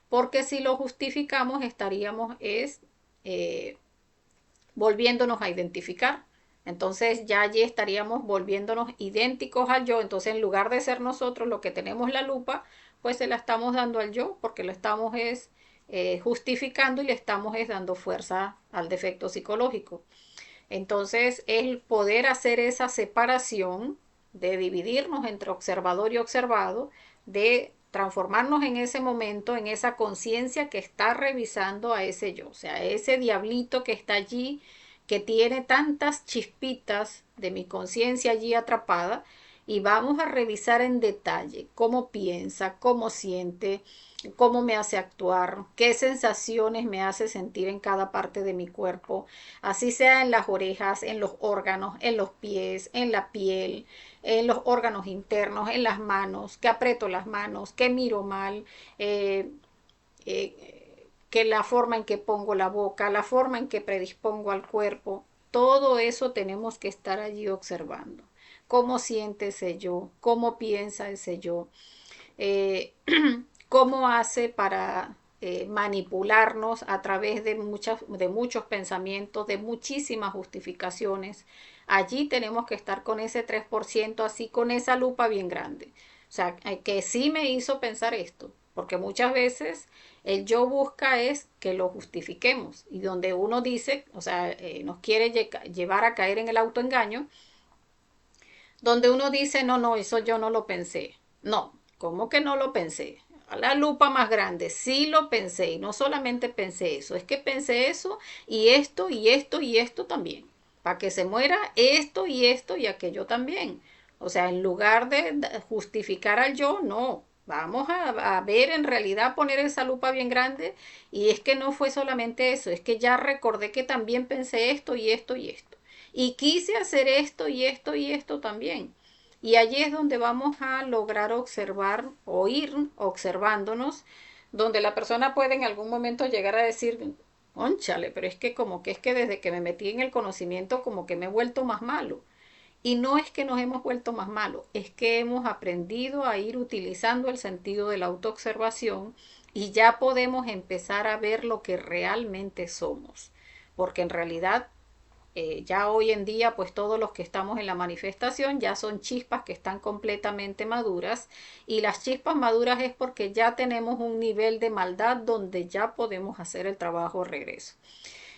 Porque si lo justificamos, estaríamos eh, volviéndonos a identificar. Entonces ya allí estaríamos volviéndonos idénticos al yo. Entonces en lugar de ser nosotros lo que tenemos la lupa, pues se la estamos dando al yo porque lo estamos justificando y le estamos dando fuerza al defecto psicológico. Entonces, el poder hacer esa separación de dividirnos entre observador y observado, de transformarnos en ese momento, en esa conciencia que está revisando a ese yo, o sea, ese diablito que está allí, que tiene tantas chispitas de mi conciencia allí atrapada, y vamos a revisar en detalle cómo piensa, cómo siente, cómo me hace actuar, qué sensaciones me hace sentir en cada parte de mi cuerpo, así sea en las orejas, en los órganos, en los pies, en la piel, en los órganos internos, en las manos, que aprieto las manos, que miro mal, eh, que la forma en que pongo la boca, la forma en que predispongo al cuerpo, todo eso tenemos que estar allí observando. Cómo siente ese yo, cómo piensa ese yo, eh, cómo hace para manipularnos a través de muchos pensamientos, de muchísimas justificaciones. Allí tenemos que estar con ese 3%, así con esa lupa bien grande. O sea, que sí me hizo pensar esto, porque muchas veces el yo busca es que lo justifiquemos y donde uno dice, o sea, nos quiere llevar a caer en el autoengaño, donde uno dice, no, no, eso yo no lo pensé. No, ¿cómo que no lo pensé? A la lupa más grande, sí lo pensé y no solamente pensé eso, es que pensé eso y esto y esto y esto también. Para que se muera esto y esto y aquello también. O sea, en lugar de justificar al yo, no. Vamos a ver en realidad, poner esa lupa bien grande y es que no fue solamente eso, es que ya recordé que también pensé esto y esto y esto. Y quise hacer esto y esto y esto también. Y allí es donde vamos a lograr observar o ir observándonos, donde la persona puede en algún momento llegar a decir, cónchale, pero es que como que es que desde que me metí en el conocimiento como que me he vuelto más malo. Y no es que nos hemos vuelto más malos, es que hemos aprendido a ir utilizando el sentido de la autoobservación y ya podemos empezar a ver lo que realmente somos. Porque en realidad ya hoy en día, pues todos los que estamos en la manifestación ya son chispas que están completamente maduras y las chispas maduras es porque ya tenemos un nivel de maldad donde ya podemos hacer el trabajo de regreso.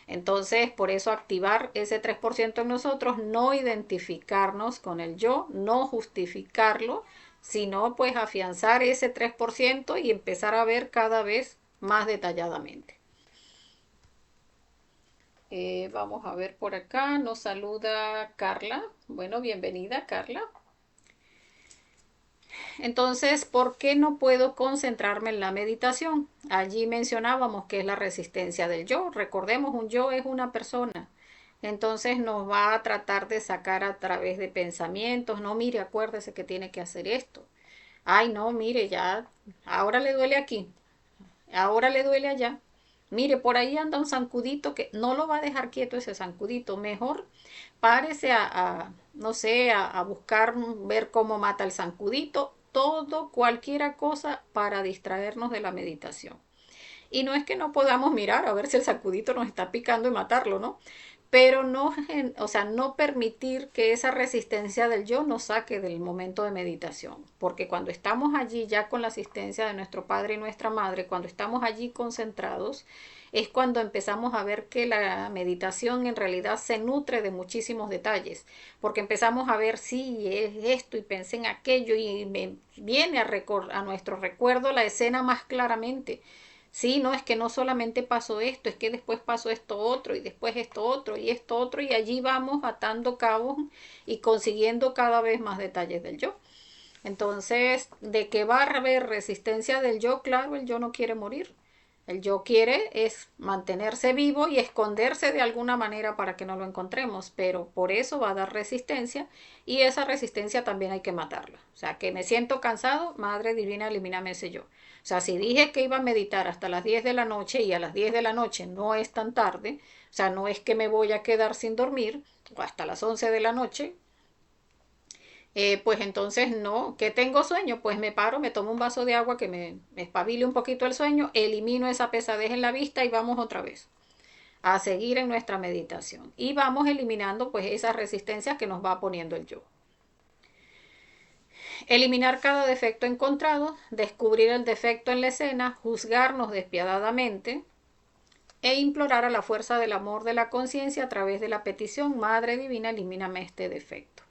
Entonces, por eso activar ese 3% en nosotros, no identificarnos con el yo, no justificarlo, sino pues afianzar ese 3% y empezar a ver cada vez más detalladamente. Vamos a ver por acá, nos saluda Carla. Bueno, bienvenida Carla. Entonces, ¿por qué no puedo concentrarme en la meditación? Allí mencionábamos que es la resistencia del yo. Recordemos, un yo es una persona. Entonces nos va a tratar de sacar a través de pensamientos. No, mire, acuérdese que tiene que hacer esto. Ay, no, mire, ya, ahora le duele aquí, ahora le duele allá. Mire, por ahí anda un zancudito que no lo va a dejar quieto ese zancudito. Mejor párese no sé, a buscar, ver cómo mata el zancudito. Todo, cualquiera cosa para distraernos de la meditación. Y no es que no podamos mirar a ver si el zancudito nos está picando y matarlo, ¿no? Pero no, o sea, no permitir que esa resistencia del yo nos saque del momento de meditación, porque cuando estamos allí ya con la asistencia de nuestro padre y nuestra madre, cuando estamos allí concentrados, es cuando empezamos a ver que la meditación en realidad se nutre de muchísimos detalles, porque empezamos a ver, sí, es esto y pensé en aquello y me viene a nuestro recuerdo la escena más claramente. Sí, no, es que no solamente pasó esto, es que después pasó esto otro y después esto otro y esto otro y allí vamos atando cabos y consiguiendo cada vez más detalles del yo. Entonces, ¿de qué va a haber resistencia del yo? Claro, el yo no quiere morir. El yo quiere es mantenerse vivo y esconderse de alguna manera para que no lo encontremos, pero por eso va a dar resistencia y esa resistencia también hay que matarla. O sea, que me siento cansado, Madre Divina, elimíname ese yo. O sea, si dije que iba a meditar hasta las 10 de la noche y a las 10 de la noche no es tan tarde, o sea, no es que me voy a quedar sin dormir o hasta las 11 de la noche, pues entonces no, que tengo sueño, pues me paro, me tomo un vaso de agua que me espabile un poquito el sueño, elimino esa pesadez en la vista y vamos otra vez a seguir en nuestra meditación. Y vamos eliminando pues esas resistencias que nos va poniendo el yo. Eliminar cada defecto encontrado, descubrir el defecto en la escena, juzgarnos despiadadamente e implorar a la fuerza del amor de la conciencia a través de la petición, Madre Divina, elimíname este defecto.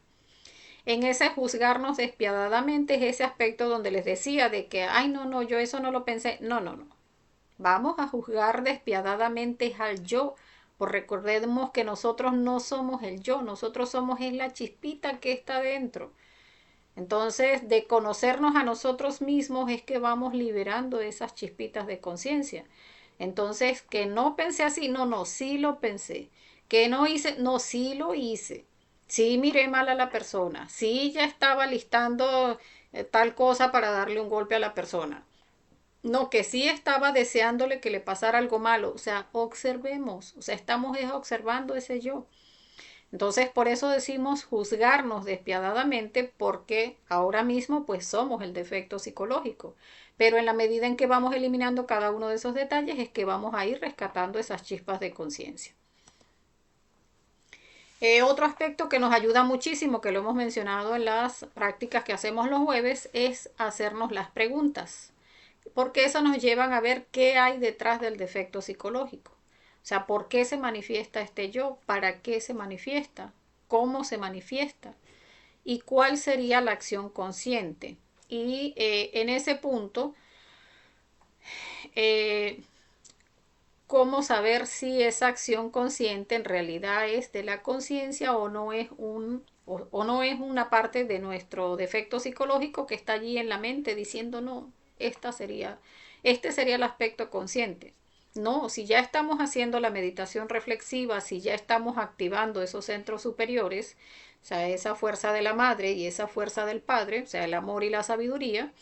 En ese juzgarnos despiadadamente es ese aspecto donde les decía de que, ay, no, no, yo eso no lo pensé. No, no, no. Vamos a juzgar despiadadamente al yo. Por recordemos que nosotros no somos el yo, nosotros somos es la chispita que está dentro. Entonces, de conocernos a nosotros mismos es que vamos liberando esas chispitas de conciencia. Entonces, que no pensé así, no, no, sí lo pensé. Que no hice, no, sí lo hice. Sí miré mal a la persona. Sí ya estaba listando tal cosa para darle un golpe a la persona. No, que sí estaba deseándole que le pasara algo malo. O sea, observemos. O sea, estamos observando ese yo. Entonces, por eso decimos juzgarnos despiadadamente porque ahora mismo pues somos el defecto psicológico. Pero en la medida en que vamos eliminando cada uno de esos detalles es que vamos a ir rescatando esas chispas de conciencia. Otro aspecto que nos ayuda muchísimo, que lo hemos mencionado en las prácticas que hacemos los jueves, es hacernos las preguntas, porque eso nos llevan a ver qué hay detrás del defecto psicológico. O sea, ¿por qué se manifiesta este yo? ¿Para qué se manifiesta? ¿Cómo se manifiesta? ¿Y cuál sería la acción consciente? Y en ese punto, eh, ¿cómo saber si esa acción consciente en realidad es de la conciencia o no es o no es una parte de nuestro defecto psicológico que está allí en la mente diciendo no, este sería el aspecto consciente? No, si ya estamos haciendo la meditación reflexiva, si ya estamos activando esos centros superiores, o sea, esa fuerza de la madre y esa fuerza del padre, o sea, el amor y la sabiduría,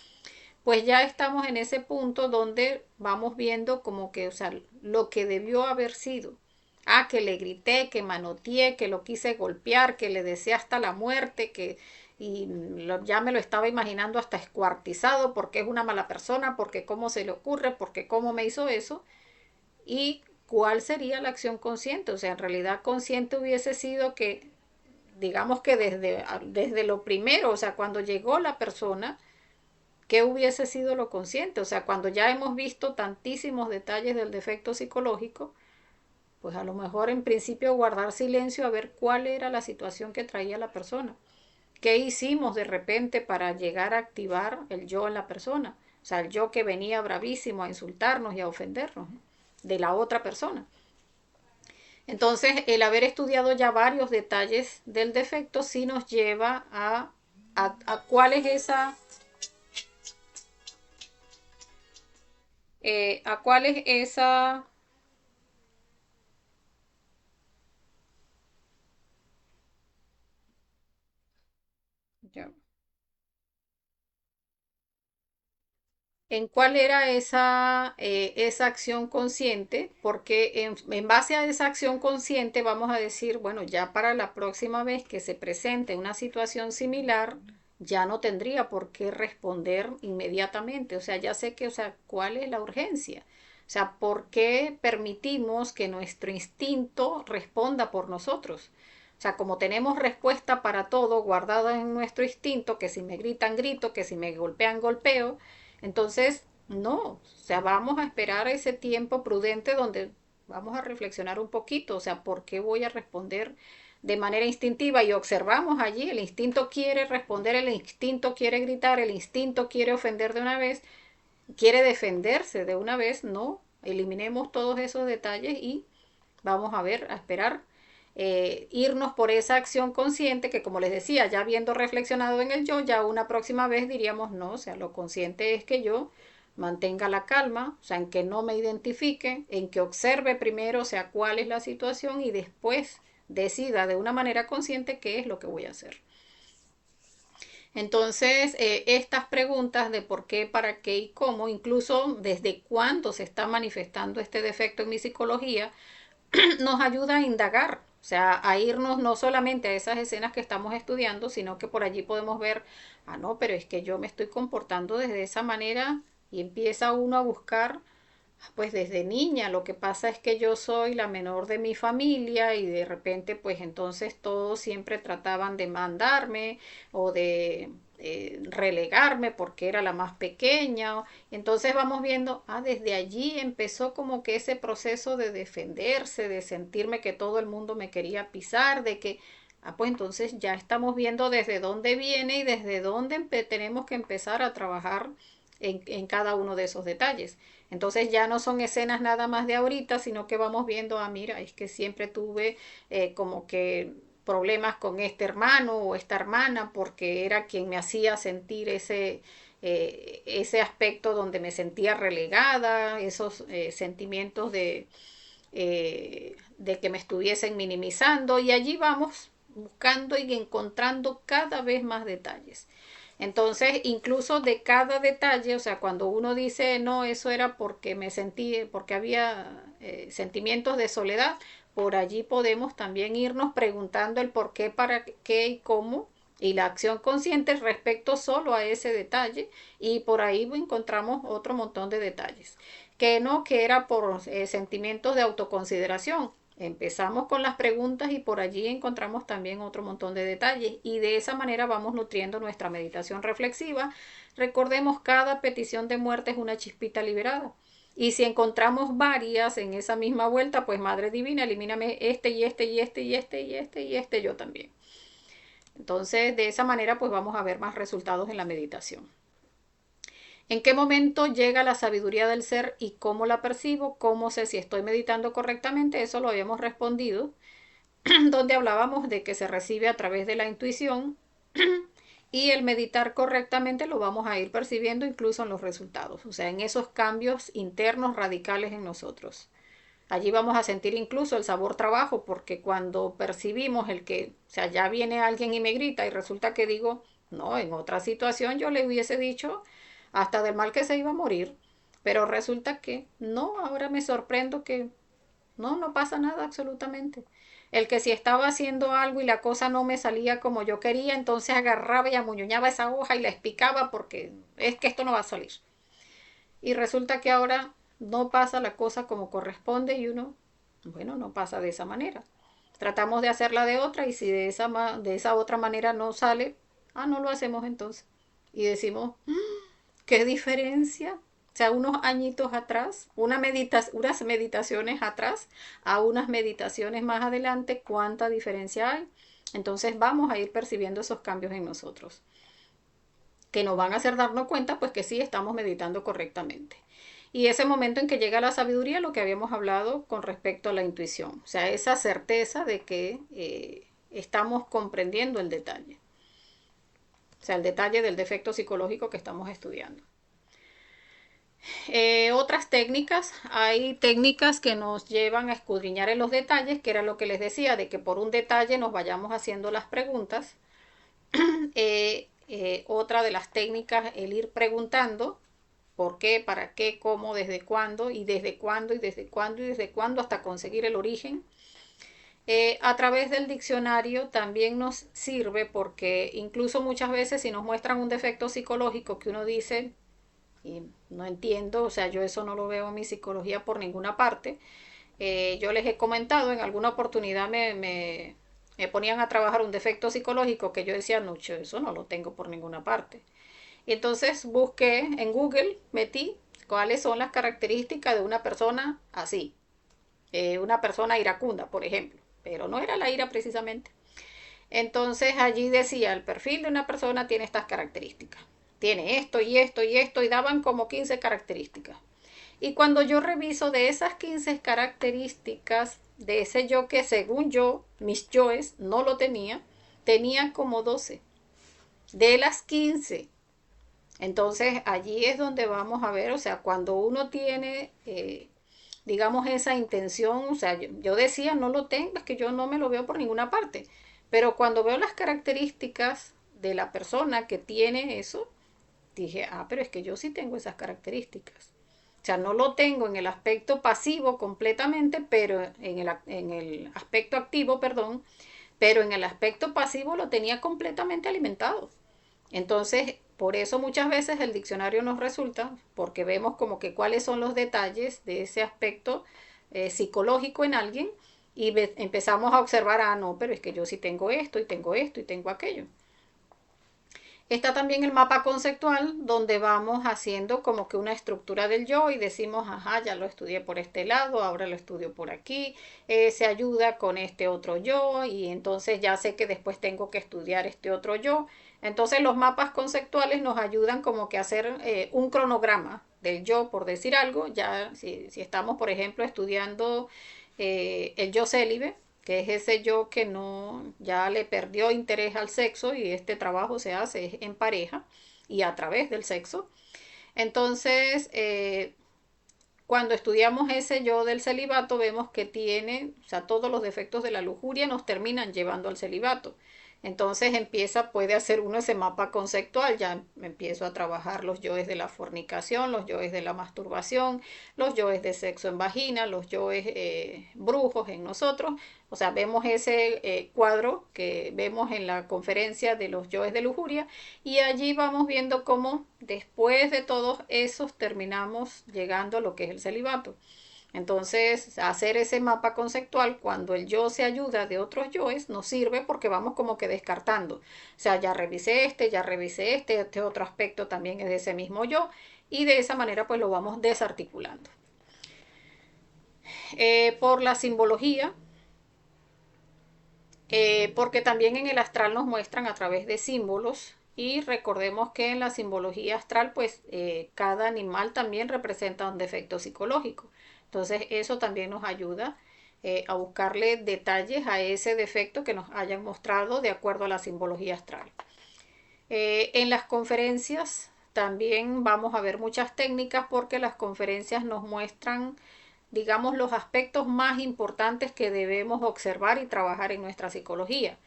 pues ya estamos en ese punto donde vamos viendo como que, o sea, lo que debió haber sido. Ah, que le grité, que manoteé, que lo quise golpear, que le deseé hasta la muerte, que ya me lo estaba imaginando hasta escuartizado porque es una mala persona, porque cómo se le ocurre, porque cómo me hizo eso. Y cuál sería la acción consciente. O sea, en realidad consciente hubiese sido que, digamos que desde lo primero, o sea, cuando llegó la persona, ¿qué hubiese sido lo consciente? O sea, cuando ya hemos visto tantísimos detalles del defecto psicológico, pues a lo mejor en principio guardar silencio a ver cuál era la situación que traía la persona. ¿Qué hicimos de repente para llegar a activar el yo en la persona? O sea, el yo que venía bravísimo a insultarnos y a ofendernos de la otra persona. Entonces, el haber estudiado ya varios detalles del defecto sí nos lleva a cuál es esa a cuál es esa, ya, en cuál era esa acción consciente, porque en base a esa acción consciente vamos a decir, bueno, ya para la próxima vez que se presente una situación similar, ya no tendría por qué responder inmediatamente. O sea, ya sé que, o sea, cuál es la urgencia. O sea, ¿por qué permitimos que nuestro instinto responda por nosotros? O sea, como tenemos respuesta para todo guardada en nuestro instinto, que si me gritan grito, que si me golpean golpeo, entonces no, o sea, vamos a esperar ese tiempo prudente donde vamos a reflexionar un poquito, o sea, ¿por qué voy a responder de manera instintiva? Y observamos allí, el instinto quiere responder, el instinto quiere gritar, el instinto quiere ofender de una vez, quiere defenderse de una vez, no, eliminemos todos esos detalles y vamos a ver, a esperar, irnos por esa acción consciente que, como les decía, ya habiendo reflexionado en el yo, ya una próxima vez diríamos no, o sea, lo consciente es que yo mantenga la calma, o sea, en que no me identifique, en que observe primero, o sea, cuál es la situación y después decida de una manera consciente qué es lo que voy a hacer. Entonces, estas preguntas de por qué, para qué y cómo, incluso desde cuándo se está manifestando este defecto en mi psicología, nos ayuda a indagar, o sea, a irnos no solamente a esas escenas que estamos estudiando, sino que por allí podemos ver, ah, no, pero es que yo me estoy comportando desde esa manera y empieza uno a buscar pues desde niña. Lo que pasa es que yo soy la menor de mi familia y de repente pues entonces todos siempre trataban de mandarme o de relegarme porque era la más pequeña. Entonces vamos viendo, desde allí empezó como que ese proceso de defenderse, de sentirme que todo el mundo me quería pisar, de que, pues entonces ya estamos viendo desde dónde viene y desde dónde tenemos que empezar a trabajar en cada uno de esos detalles. Entonces ya no son escenas nada más de ahorita, sino que vamos viendo, mira, es que siempre tuve como que problemas con este hermano o esta hermana porque era quien me hacía sentir ese aspecto donde me sentía relegada, esos sentimientos de que me estuviesen minimizando y allí vamos buscando y encontrando cada vez más detalles. Entonces, incluso de cada detalle, o sea, cuando uno dice, no, eso era porque me sentí, porque había sentimientos de soledad, por allí podemos también irnos preguntando el por qué, para qué y cómo, y la acción consciente respecto solo a ese detalle, y por ahí encontramos otro montón de detalles. Que no, que era por sentimientos de autoconsideración. Empezamos con las preguntas y por allí encontramos también otro montón de detalles y de esa manera vamos nutriendo nuestra meditación reflexiva. Recordemos, cada petición de muerte es una chispita liberada. Y si encontramos varias en esa misma vuelta, pues Madre Divina, elimíname este y este y este y este y este y este yo también. Entonces, de esa manera, pues vamos a ver más resultados en la meditación. ¿En qué momento llega la sabiduría del ser y cómo la percibo? ¿Cómo sé si estoy meditando correctamente? Eso lo habíamos respondido, donde hablábamos de que se recibe a través de la intuición y el meditar correctamente lo vamos a ir percibiendo incluso en los resultados, o sea, en esos cambios internos radicales en nosotros. Allí vamos a sentir incluso el sabor trabajo, porque cuando percibimos el que, o sea, ya viene alguien y me grita y resulta que digo, no, en otra situación yo le hubiese dicho hasta del mal que se iba a morir, pero resulta que no, ahora me sorprendo que no, no pasa nada absolutamente. El que si estaba haciendo algo y la cosa no me salía como yo quería, entonces agarraba y amuñuñaba esa hoja y la espicaba porque es que esto no va a salir. Y resulta que ahora no pasa la cosa como corresponde y uno, bueno, no pasa de esa manera. Tratamos de hacerla de otra y si de esa otra manera no sale, no lo hacemos entonces. Y decimos, ¿qué diferencia? O sea, unos añitos atrás, unas meditaciones atrás, a unas meditaciones más adelante, ¿cuánta diferencia hay? Entonces vamos a ir percibiendo esos cambios en nosotros, que nos van a hacer darnos cuenta, pues que sí estamos meditando correctamente. Y ese momento en que llega la sabiduría, lo que habíamos hablado con respecto a la intuición, o sea, esa certeza de que estamos comprendiendo el detalle, o sea, el detalle del defecto psicológico que estamos estudiando. Otras técnicas, hay técnicas que nos llevan a escudriñar en los detalles, que era lo que les decía, de que por un detalle nos vayamos haciendo las preguntas. Otra de las técnicas, el ir preguntando por qué, para qué, cómo, desde cuándo y desde cuándo y desde cuándo y desde cuándo hasta conseguir el origen. A través del diccionario también nos sirve porque incluso muchas veces si nos muestran un defecto psicológico que uno dice, y no entiendo, o sea, yo eso no lo veo en mi psicología por ninguna parte. Yo les he comentado, en alguna oportunidad me ponían a trabajar un defecto psicológico que yo decía, no, yo eso no lo tengo por ninguna parte. Y entonces busqué en Google, metí cuáles son las características de una persona así, una persona iracunda, por ejemplo, pero no era la ira precisamente. Entonces allí decía, el perfil de una persona tiene estas características. tiene esto y esto y esto, y daban como 15 características. Y cuando yo reviso de esas 15 características, de ese yo que según yo, mis yoes, no lo tenía como 12 de las 15. Entonces allí es donde vamos a ver, o sea, cuando uno tiene, digamos, esa intención, o sea, yo decía, no lo tengo, es que yo no me lo veo por ninguna parte, pero cuando veo las características de la persona que tiene eso, dije, ah, pero es que yo sí tengo esas características. O sea, no lo tengo en el aspecto pasivo completamente, pero en el aspecto activo, perdón, pero en el aspecto pasivo lo tenía completamente alimentado. Entonces, por eso muchas veces el diccionario nos resulta, porque vemos como que cuáles son los detalles de ese aspecto psicológico en alguien y empezamos a observar, ah, no, pero es que yo sí tengo esto y tengo esto y tengo aquello. Está también el mapa conceptual, donde vamos haciendo como que una estructura del yo y decimos, ajá, ya lo estudié por este lado, ahora lo estudio por aquí, se ayuda con este otro yo y entonces ya sé que después tengo que estudiar este otro yo. Entonces los mapas conceptuales nos ayudan como que a hacer un cronograma del yo, por decir algo. Ya si estamos, por ejemplo, estudiando el yo célibe, que es ese yo que no, ya le perdió interés al sexo y este trabajo se hace en pareja y a través del sexo. Entonces, cuando estudiamos ese yo del celibato, vemos que tiene, o sea, todos los defectos de la lujuria nos terminan llevando al celibato. Entonces puede hacer uno ese mapa conceptual, ya empiezo a trabajar los yoes de la fornicación, los yoes de la masturbación, los yoes de sexo en vagina, los yoes brujos en nosotros. O sea, vemos ese cuadro que vemos en la conferencia de los yoes de lujuria y allí vamos viendo cómo después de todos esos terminamos llegando a lo que es el celibato. Entonces, hacer ese mapa conceptual cuando el yo se ayuda de otros yoes nos sirve porque vamos como que descartando. O sea, ya revisé este otro aspecto también es de ese mismo yo y de esa manera pues lo vamos desarticulando. Por la simbología, porque también en el astral nos muestran a través de símbolos y recordemos que en la simbología astral pues cada animal también representa un defecto psicológico. Entonces eso también nos ayuda a buscarle detalles a ese defecto que nos hayan mostrado de acuerdo a la simbología astral. En las conferencias también vamos a ver muchas técnicas porque las conferencias nos muestran, digamos, los aspectos más importantes que debemos observar y trabajar en nuestra psicología.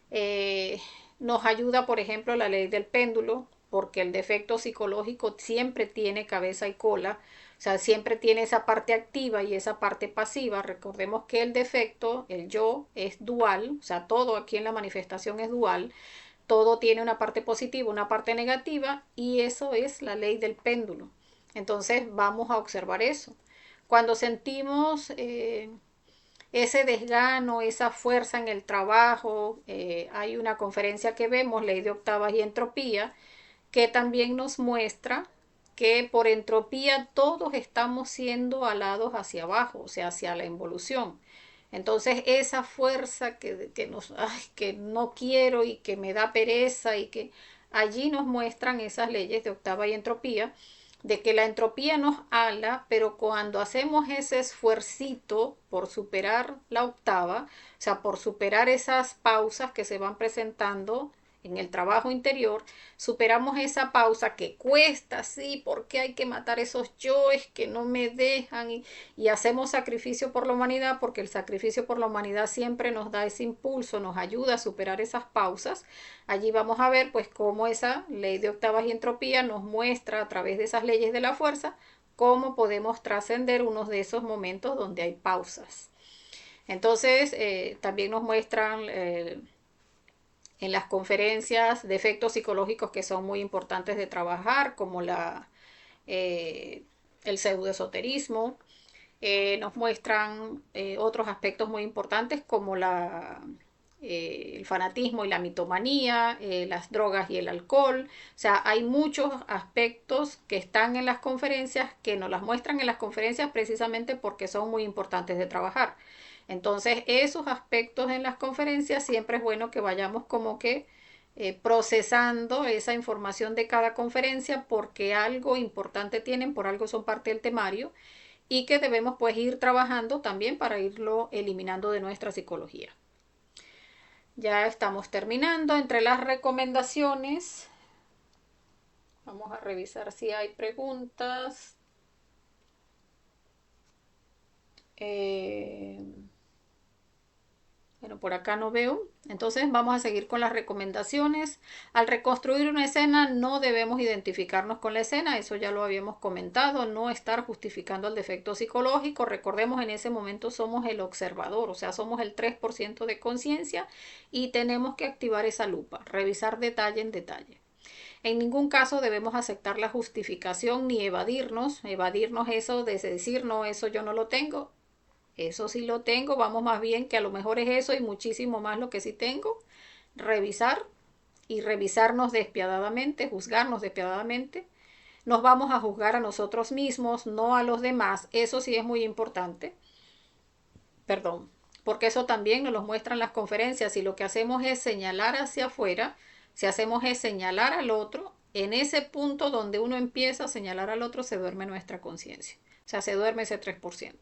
Eh, Nos ayuda, por ejemplo, la ley del péndulo, porque el defecto psicológico siempre tiene cabeza y cola, o sea, siempre tiene esa parte activa y esa parte pasiva. Recordemos que el defecto, el yo, es dual, o sea, todo aquí en la manifestación es dual, todo tiene una parte positiva, una parte negativa, y eso es la ley del péndulo. Entonces vamos a observar eso. Cuando sentimos ese desgano, esa fuerza en el trabajo, hay una conferencia que vemos, ley de octavas y entropía, que también nos muestra que por entropía todos estamos siendo alados hacia abajo, o sea, hacia la involución. Entonces esa fuerza que no quiero y que me da pereza y que allí nos muestran esas leyes de octava y entropía, de que la entropía nos ala, pero cuando hacemos ese esfuercito por superar la octava, o sea, por superar esas pausas que se van presentando en el trabajo interior, superamos esa pausa que cuesta, sí, porque hay que matar esos yoes que no me dejan y hacemos sacrificio por la humanidad, porque el sacrificio por la humanidad siempre nos da ese impulso, nos ayuda a superar esas pausas. Allí vamos a ver pues cómo esa ley de octavas y entropía nos muestra a través de esas leyes de la fuerza cómo podemos trascender unos de esos momentos donde hay pausas. Entonces, también nos muestran en las conferencias de efectos psicológicos que son muy importantes de trabajar, como el pseudoesoterismo. Nos muestran otros aspectos muy importantes como el fanatismo y la mitomanía, las drogas y el alcohol. O sea, hay muchos aspectos que están en las conferencias que nos las muestran en las conferencias precisamente porque son muy importantes de trabajar. Entonces, esos aspectos en las conferencias siempre es bueno que vayamos como que procesando esa información de cada conferencia porque algo importante tienen, por algo son parte del temario y que debemos pues ir trabajando también para irlo eliminando de nuestra psicología. Ya estamos terminando. Entre las recomendaciones, vamos a revisar si hay preguntas. Bueno, por acá no veo. Entonces vamos a seguir con las recomendaciones. Al reconstruir una escena no debemos identificarnos con la escena, eso ya lo habíamos comentado, no estar justificando el defecto psicológico. Recordemos, en ese momento somos el observador, o sea, somos el 3% de conciencia y tenemos que activar esa lupa, revisar detalle en detalle. En ningún caso debemos aceptar la justificación ni evadirnos eso de decir, no, eso yo no lo tengo. Eso sí lo tengo, vamos más bien que a lo mejor es eso y muchísimo más lo que sí tengo. Revisar y revisarnos despiadadamente, juzgarnos despiadadamente. Nos vamos a juzgar a nosotros mismos, no a los demás. Eso sí es muy importante. Perdón, porque eso también nos lo muestran las conferencias. Si lo que hacemos es señalar hacia afuera, si hacemos es señalar al otro, en ese punto donde uno empieza a señalar al otro se duerme nuestra conciencia. O sea, se duerme ese 3%.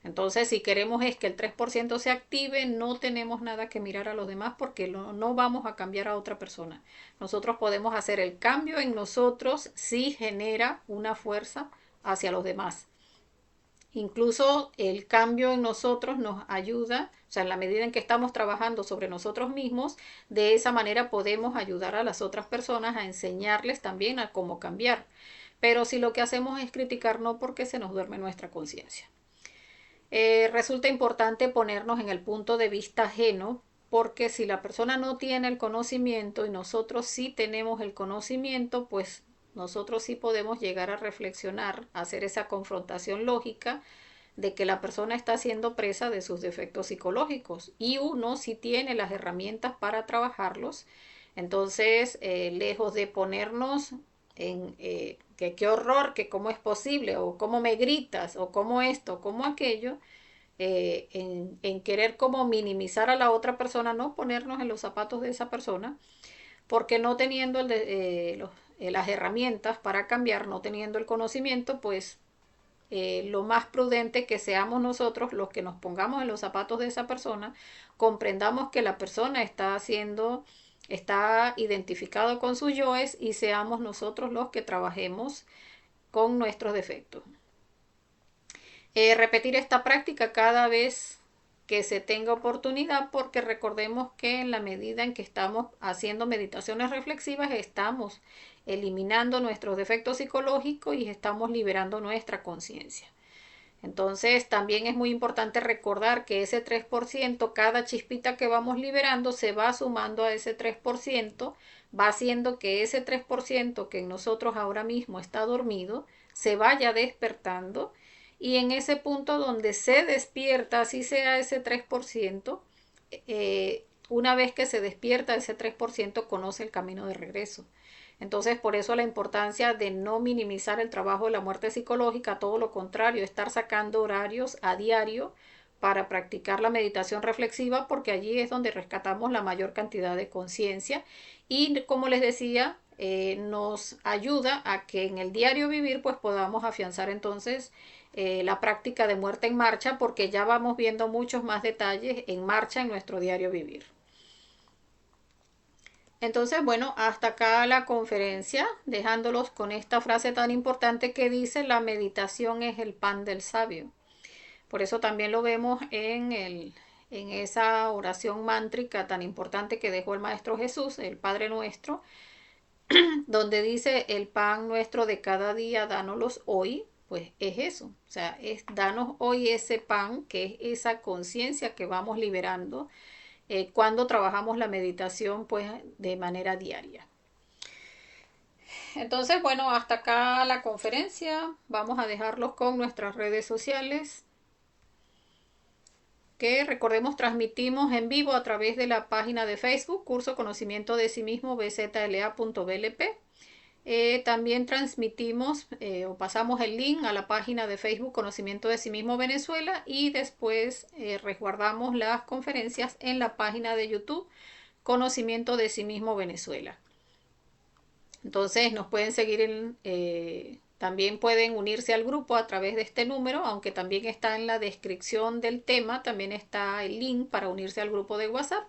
Entonces, si queremos es que el 3% se active, no tenemos nada que mirar a los demás porque no vamos a cambiar a otra persona. Nosotros podemos hacer el cambio en nosotros si genera una fuerza hacia los demás. Incluso el cambio en nosotros nos ayuda, o sea, en la medida en que estamos trabajando sobre nosotros mismos, de esa manera podemos ayudar a las otras personas a enseñarles también a cómo cambiar. Pero si lo que hacemos es criticar, no, porque se nos duerme nuestra conciencia. Resulta importante ponernos en el punto de vista ajeno, porque si la persona no tiene el conocimiento y nosotros sí tenemos el conocimiento, pues nosotros sí podemos llegar a reflexionar, a hacer esa confrontación lógica de que la persona está siendo presa de sus defectos psicológicos y uno sí tiene las herramientas para trabajarlos. Entonces, lejos de ponernos en que qué horror, que cómo es posible, o cómo me gritas, o cómo esto, cómo aquello, en querer como minimizar a la otra persona, no ponernos en los zapatos de esa persona, porque no teniendo las herramientas para cambiar, no teniendo el conocimiento, pues lo más prudente que seamos nosotros los que nos pongamos en los zapatos de esa persona, comprendamos que la persona está identificado con sus yoes y seamos nosotros los que trabajemos con nuestros defectos. Repetir esta práctica cada vez que se tenga oportunidad, porque recordemos que en la medida en que estamos haciendo meditaciones reflexivas estamos eliminando nuestros defectos psicológicos y estamos liberando nuestra conciencia. Entonces también es muy importante recordar que ese 3%, cada chispita que vamos liberando se va sumando a ese 3%, va haciendo que ese 3% que en nosotros ahora mismo está dormido se vaya despertando, y en ese punto donde se despierta, así sea ese 3%, una vez que se despierta ese 3% conoce el camino de regreso. Entonces, por eso la importancia de no minimizar el trabajo de la muerte psicológica, todo lo contrario, estar sacando horarios a diario para practicar la meditación reflexiva, porque allí es donde rescatamos la mayor cantidad de conciencia y, como les decía, nos ayuda a que en el diario vivir pues podamos afianzar entonces la práctica de muerte en marcha, porque ya vamos viendo muchos más detalles en marcha en nuestro diario vivir. Entonces, bueno, hasta acá la conferencia, dejándolos con esta frase tan importante que dice: la meditación es el pan del sabio. Por eso también lo vemos en esa oración mántrica tan importante que dejó el Maestro Jesús, el Padre Nuestro, donde dice: el pan nuestro de cada día, dánoslos hoy. Pues es eso, o sea, es danos hoy ese pan, que es esa conciencia que vamos liberando cuando trabajamos la meditación pues de manera diaria. Entonces, bueno, hasta acá la conferencia. Vamos a dejarlos con nuestras redes sociales, que recordemos transmitimos en vivo a través de la página de Facebook Curso Conocimiento de Sí Mismo bzla.blp. También transmitimos o pasamos el link a la página de Facebook Conocimiento de Sí Mismo Venezuela, y después resguardamos las conferencias en la página de YouTube Conocimiento de sí mismo Venezuela. Entonces nos pueden seguir también pueden unirse al grupo a través de este número, aunque también está en la descripción del tema, también está el link para unirse al grupo de WhatsApp.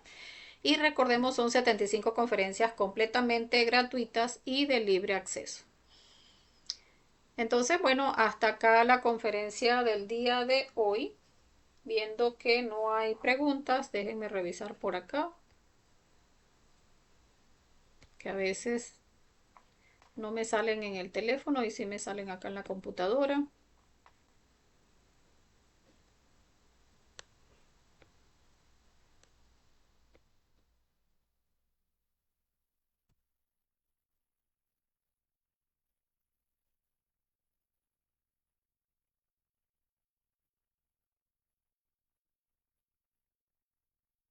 Y recordemos, son 75 conferencias completamente gratuitas y de libre acceso. Entonces, bueno, hasta acá la conferencia del día de hoy. Viendo que no hay preguntas, déjenme revisar por acá, que a veces no me salen en el teléfono y sí me salen acá en la computadora.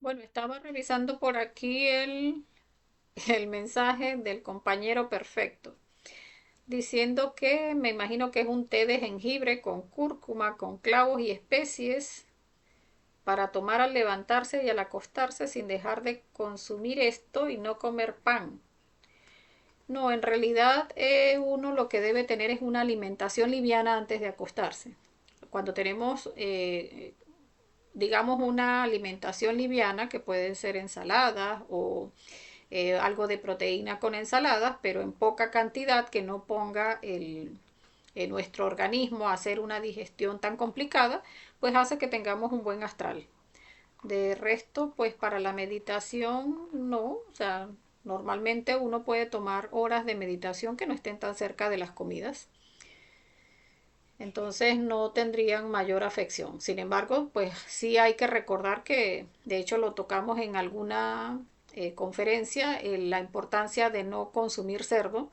Bueno, estaba revisando por aquí el mensaje del compañero perfecto, diciendo que me imagino que es un té de jengibre con cúrcuma, con clavos y especies para tomar al levantarse y al acostarse sin dejar de consumir esto y no comer pan. No, en realidad uno lo que debe tener es una alimentación liviana antes de acostarse. Cuando tenemos, digamos, una alimentación liviana, que pueden ser ensaladas o algo de proteína con ensaladas, pero en poca cantidad que no ponga nuestro organismo a hacer una digestión tan complicada, pues hace que tengamos un buen astral. De resto, pues para la meditación no, o sea, normalmente uno puede tomar horas de meditación que no estén tan cerca de las comidas. Entonces no tendrían mayor afección. Sin embargo, pues sí hay que recordar que, de hecho lo tocamos en alguna conferencia, la importancia de no consumir cerdo,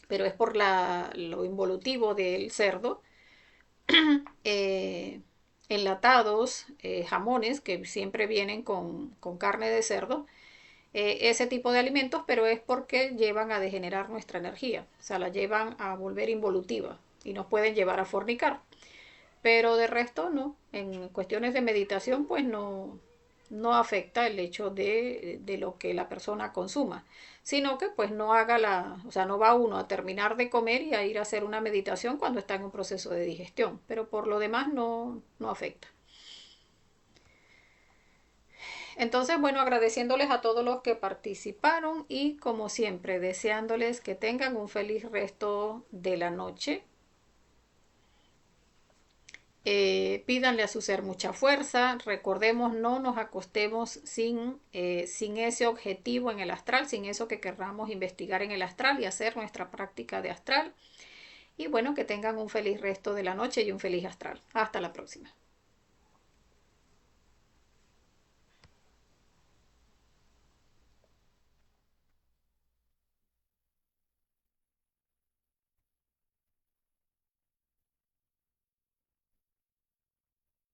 pero es por lo involutivo del cerdo. eh, Enlatados, jamones que siempre vienen con carne de cerdo, ese tipo de alimentos, pero es porque llevan a degenerar nuestra energía, o sea, la llevan a volver involutiva y nos pueden llevar a fornicar. Pero de resto no, en cuestiones de meditación pues no afecta el hecho de lo que la persona consuma, sino que pues no haga o sea, no va uno a terminar de comer y a ir a hacer una meditación cuando está en un proceso de digestión, pero por lo demás no afecta. Entonces, bueno, agradeciéndoles a todos los que participaron y como siempre, deseándoles que tengan un feliz resto de la noche. Pídanle a su ser mucha fuerza. Recordemos, no nos acostemos sin ese objetivo en el astral, sin eso que querramos investigar en el astral y hacer nuestra práctica de astral. Y bueno, que tengan un feliz resto de la noche y un feliz astral. Hasta la próxima.